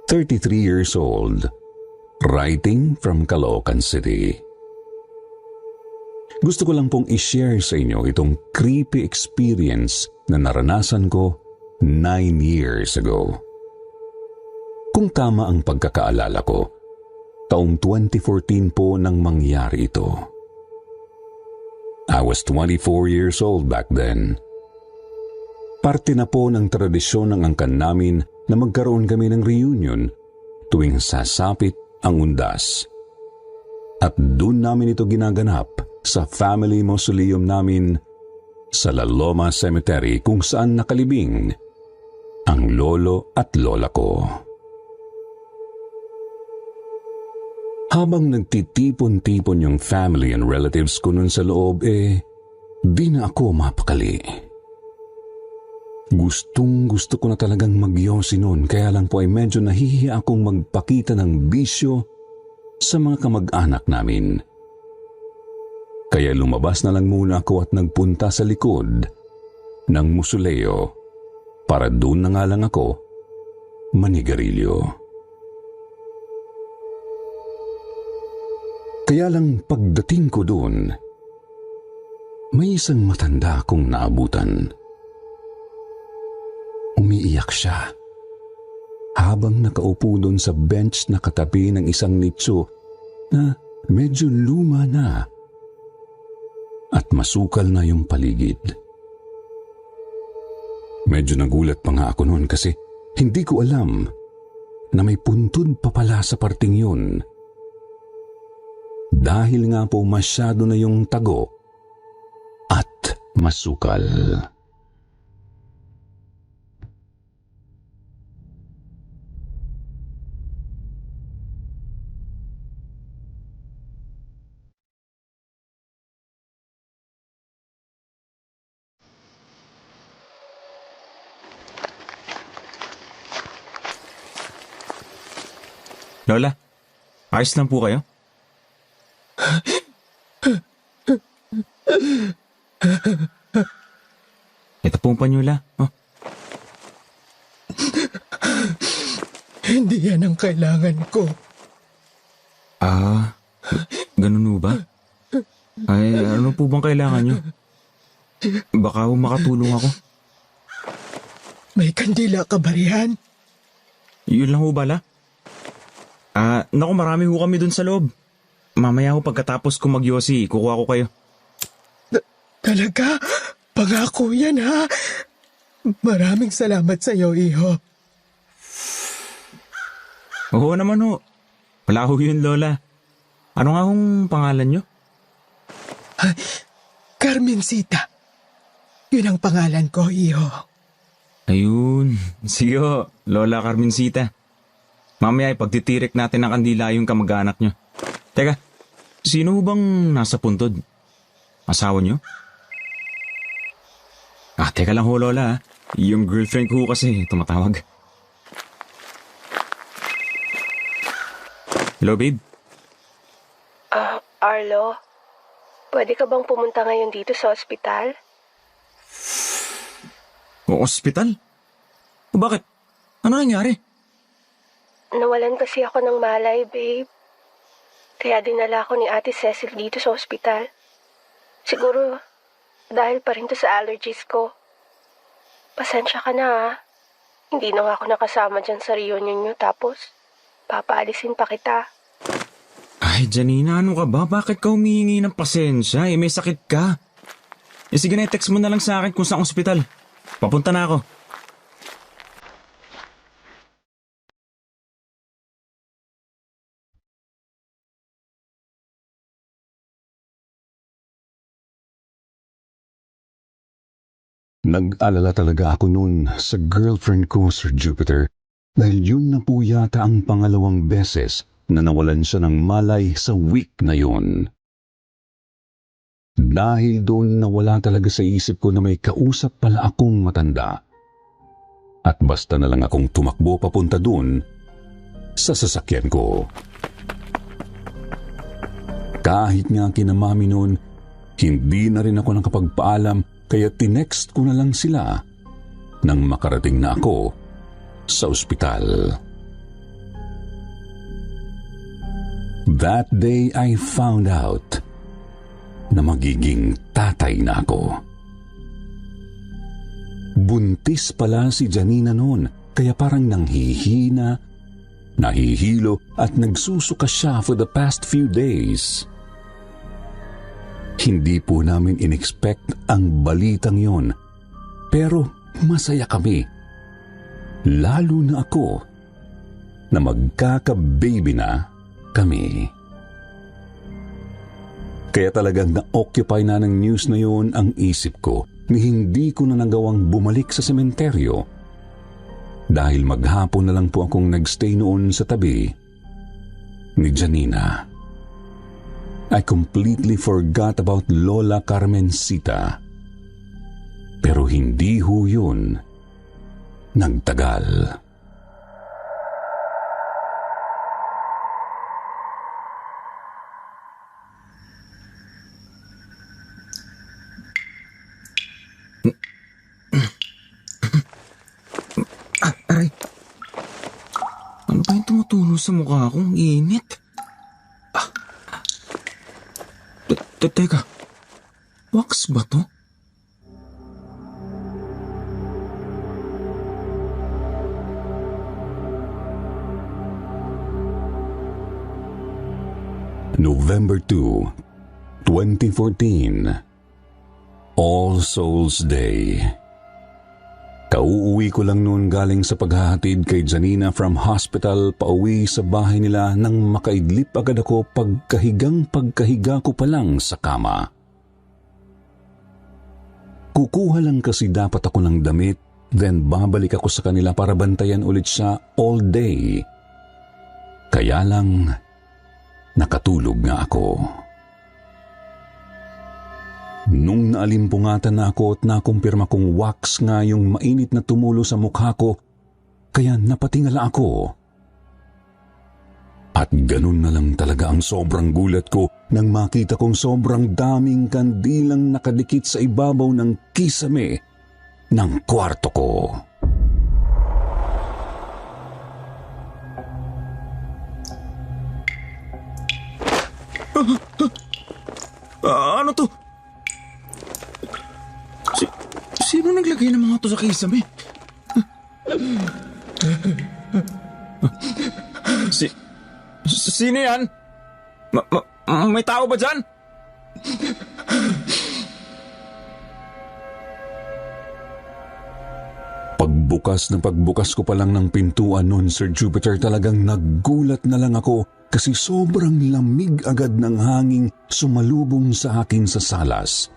33 years old, writing from Caloocan City. Gusto ko lang pong i-share sa inyo itong creepy experience na naranasan ko 9 years ago. Kung tama ang pagkakaalala ko, taong 2014 po nang mangyari ito. I was 24 years old back then. Parte na po ng tradisyon ng angkan namin na magkaroon kami ng reunion tuwing sasapit ang undas. At doon namin ito ginaganap sa family mausoleum namin sa La Loma Cemetery kung saan nakalibing ang lolo at lola ko. Habang nagtitipon-tipon yung family and relatives ko nun sa loob, di na ako mapakali. Gustong-gusto ko na talagang magyosi noon, kaya lang po ay medyo nahihiya akong magpakita ng bisyo sa mga kamag-anak namin. Kaya lumabas na lang muna ako at nagpunta sa likod ng musoleo para doon na nga lang ako manigarilyo. Kaya lang pagdating ko doon, may isang matanda akong naabutan. Umiiyak siya habang nakaupo doon sa bench na katabi ng isang nicho na medyo luma na at masukal na yung paligid. Medyo nagulat pa nga ako noon kasi hindi ko alam na may puntod pa pala sa parting yun. Dahil nga po masyado na yung tago at masukal. Lola, ayos lang po kayo? Ito pong panyula. Oh. Hindi yan ang kailangan ko. Ganun ba? Ay, ano po bang kailangan nyo? Baka makatulong ako. May kandila ka ba riyan? Yun lang ho bala? Naku, marami ho kami dun sa loob. Mamaya ho pagkatapos ko magyosi, kukuha ko kayo. Talaga? Pangako yan ha? Maraming salamat sa iyo, iho. Oo naman ho. Wala ho yun, Lola. Ano nga hong pangalan nyo? Carmencita. Yun ang pangalan ko, iho. Ayun. Sige ho, Lola Carmencita. Mamaya pagtitirik natin ng kandila yung kamag-anak nyo. Teka, sino bang nasa puntod? Asawa nyo? Teka lang ho, Lola. Yung girlfriend ko kasi tumatawag. Hello, babe? Arlo, pwede ka bang pumunta ngayon dito sa ospital? O ospital? O bakit? Ano nangyari? Nawalan kasi ako ng malay, babe. Kaya dinala ko ni Ate Cecil dito sa ospital. Siguro dahil pa rin to sa allergies ko. Pasensya ka na ha. Hindi na nga ako nakasama dyan sa reunion nyo tapos papaalisin pa kita. Ay, Janina, ano ka ba? Bakit ka humihingi ng pasensya? May sakit ka. Sige na, text mo na lang sa akin kung saan ospital. Papunta na ako. Nag-alala talaga ako noon sa girlfriend ko, Sir Jupiter, dahil yun na po yata ang pangalawang beses na nawalan siya ng malay sa week na yun. Dahil doon nawala talaga sa isip ko na may kausap pala akong matanda. At basta na lang akong tumakbo papunta doon sa sasakyan ko. Kahit nga kinamami noon, hindi na rin ako nakapagpaalam kaya tinext ko na lang sila nang makarating na ako sa ospital. That day I found out na magiging tatay na ako. Buntis pala si Janina noon kaya parang nanghihina, nahihilo at nagsusuka siya for the past few days. Hindi po namin in-expect ang balitang yon, pero masaya kami. Lalo na ako na magkaka-baby na kami. Kaya talagang na-occupy na ng news na yon ang isip ko ni hindi ko na nagawang bumalik sa sementeryo dahil maghapon na lang po akong nagstay noon sa tabi ni Janina. I completely forgot about Lola Carmencita. Pero hindi ho yun nagtagal. Aray. Ano ba yung tumutulo sa mukha kong init? Teka. Wax ba to? November 2, 2014. All Souls Day. Kauuwi ko lang noon galing sa paghahatid kay Janina from hospital pauwi sa bahay nila nang makaidlip agad ako pagkahiga ko pa lang sa kama. Kukuha lang kasi dapat ako ng damit, then babalik ako sa kanila para bantayan ulit siya all day. Kaya lang, nakatulog nga ako. Nung naalimpungatan na ako at nakumpirma kong wax nga yung mainit na tumulo sa mukha ko, kaya napatingala ako. At ganun na lang talaga ang sobrang gulat ko nang makita kong sobrang daming kandilang nakadikit sa ibabaw ng kisame ng kwarto ko. Ano to? Sino naglagay ng mga to sa kisame? Sino yan? May tao ba dyan? Pagbukas ko pa lang ng pintuan noon, Sir Jupiter, talagang naggulat na lang ako kasi sobrang lamig agad ng hanging sumalubong sa akin sa salas.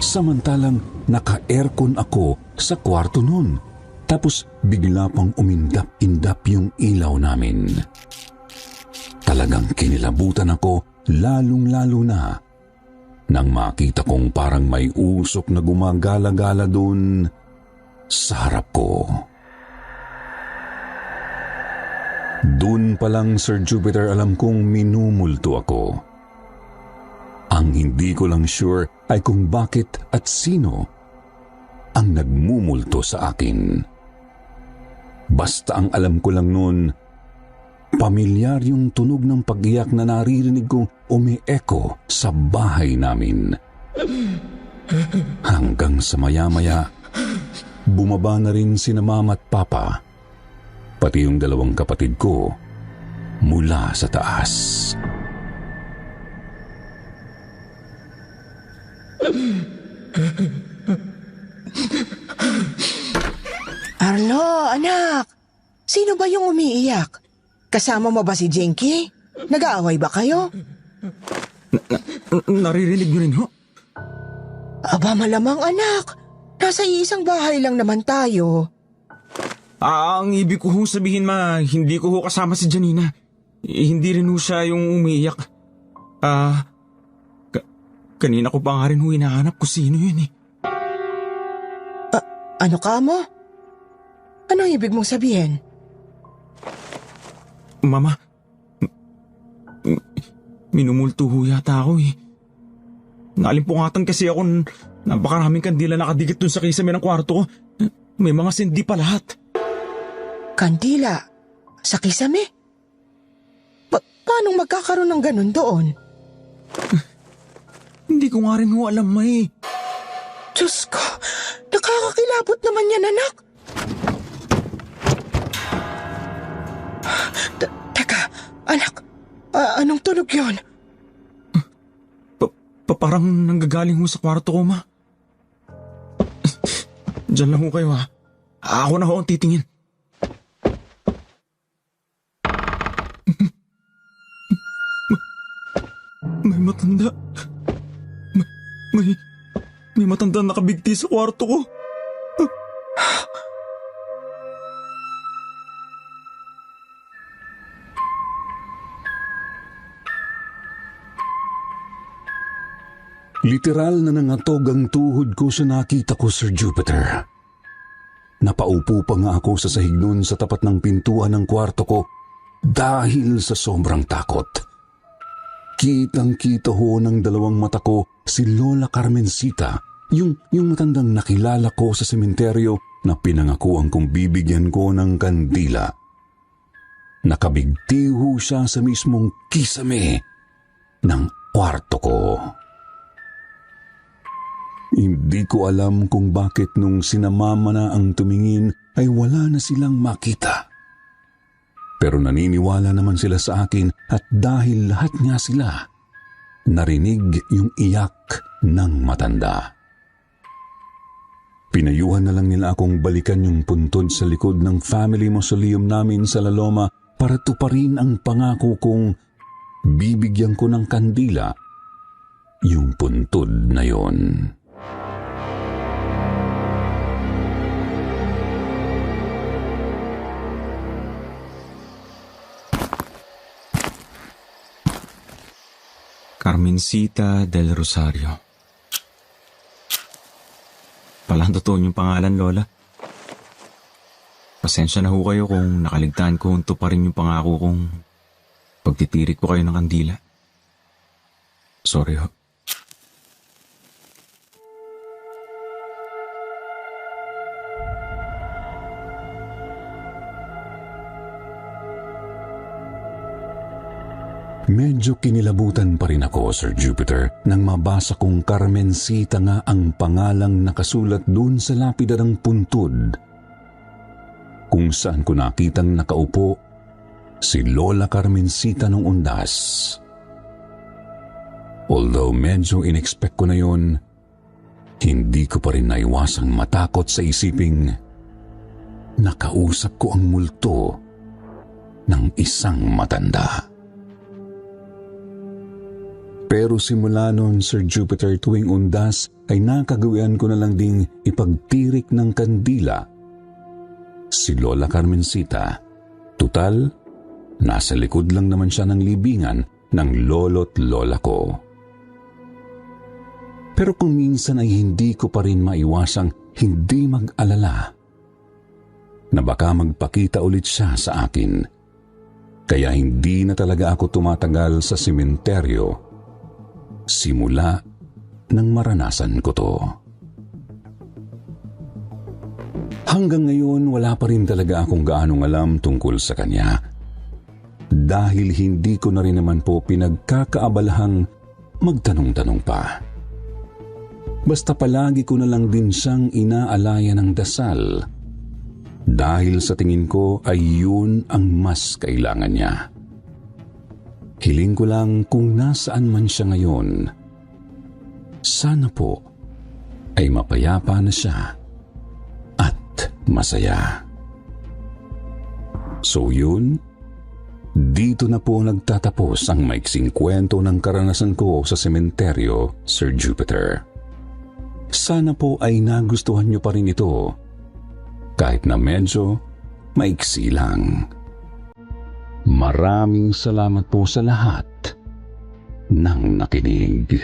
Samantalang naka-aircon ako sa kwarto noon. Tapos bigla pang umindap-indap yung ilaw namin. Talagang kinilabutan ako lalong-lalo na nang makita kong parang may usok na gumagala-gala doon sa harap ko. Doon pa lang, Sir Jupiter, alam kong minumulto ako. Ang hindi ko lang sure ay kung bakit at sino ang nagmumulto sa akin. Basta ang alam ko lang noon, pamilyar yung tunog ng pag-iyak na naririnig kong umi-echo sa bahay namin. Hanggang sa maya-maya, bumaba na rin sina Mama at Papa, pati yung dalawang kapatid ko mula sa taas. Arlo, anak! Sino ba yung umiiyak? Kasama mo ba si Jinky? Nag-aaway ba kayo? Naririnig nyo rin ho? Aba, malamang anak. Nasa isang bahay lang naman tayo. Ang ibig ko hong sabihin, ma, hindi ko ho kasama si Janina. Hindi rin ho siya yung umiiyak. Kanina ko pa nga rin ho hinahanap kung sino yun eh. Ano ka mo? Anong ibig mong sabihin? Mama, minumulto ho yata ako eh. Nalimpungatan kasi ako, napakaraming kandila nakadikit dun sa kisame ng kwarto ko. May mga sindi pa lahat. Kandila? Sa kisame? Paano magkakaroon ng ganun doon? Hindi ko nga rin ho alam, May. Diyos ko, nakakakilabot naman yan, anak. Teka, anak, anong tunog yun? Parang nanggagaling ho sa kwarto ko, ma. Diyan lang ho kayo, ha. Ako na ho ang titingin. May matanda. May matanda nakabigti sa kwarto ko. Literal na nangatog ang tuhod ko sa nakita ko, Sir Jupiter. Napaupo pa nga ako sa sahig nun sa tapat ng pintuan ng kwarto ko dahil sa sobrang takot. Kitang-kita ho ng dalawang mata ko si Lola Carmencita, yung matandang nakilala ko sa sementeryo na pinangakuan kong bibigyan ko ng kandila. Nakabigti ho siya sa mismong kisame ng kwarto ko. Hindi ko alam kung bakit nung sinamama na ang tumingin ay wala na silang makita. Pero naniniwala naman sila sa akin at dahil lahat nga sila, narinig yung iyak ng matanda. Pinayuhan na lang nila akong balikan yung puntod sa likod ng family mausoleum namin sa La Loma para tuparin ang pangako kong bibigyan ko ng kandila yung puntod na yon. Carmencita del Rosario. Palang totoo yung pangalan, Lola. Pasensya na ho kayo kung nakaligtaan ko pa rin yung pangako kong pagtitirik ko kayo ng kandila. Sorry ho. Medyo kinilabutan pa rin ako, Sir Jupiter, nang mabasa kong Carmencita nga ang pangalang nakasulat doon sa lapida ng puntod, kung saan ko nakitang nakaupo si Lola Carmencita nung undas. Although medyo inexpect ko na yon, hindi ko pa rin naiwasang matakot sa isiping nakausap ko ang multo ng isang matanda. Pero simula noon, Sir Jupiter, tuwing undas ay nakagawian ko na lang ding ipagtirik ng kandila si Lola Carmencita. Tutal, nasa likod lang naman siya ng libingan ng lolo't lola ko. Pero kung minsan ay hindi ko pa rin maiwasang hindi mag-alala na baka magpakita ulit siya sa akin. Kaya hindi na talaga ako tumatagal sa sementeryo simula nang maranasan ko to. Hanggang ngayon, wala pa rin talaga akong gaanong alam tungkol sa kanya. Dahil hindi ko na rin naman po pinagkakaabalahang magtanong-tanong pa. Basta palagi ko na lang din siyang inaalaya ng dasal. Dahil sa tingin ko ay yun ang mas kailangan niya. Hiling ko lang kung nasaan man siya ngayon, sana po ay mapayapa na siya at masaya. So yun, dito na po nagtatapos ang maiksing kwento ng karanasan ko sa sementeryo, Sir Jupiter. Sana po ay nagustuhan niyo pa rin ito, kahit na medyo maiksi lang. Maraming salamat po sa lahat ng nakinig.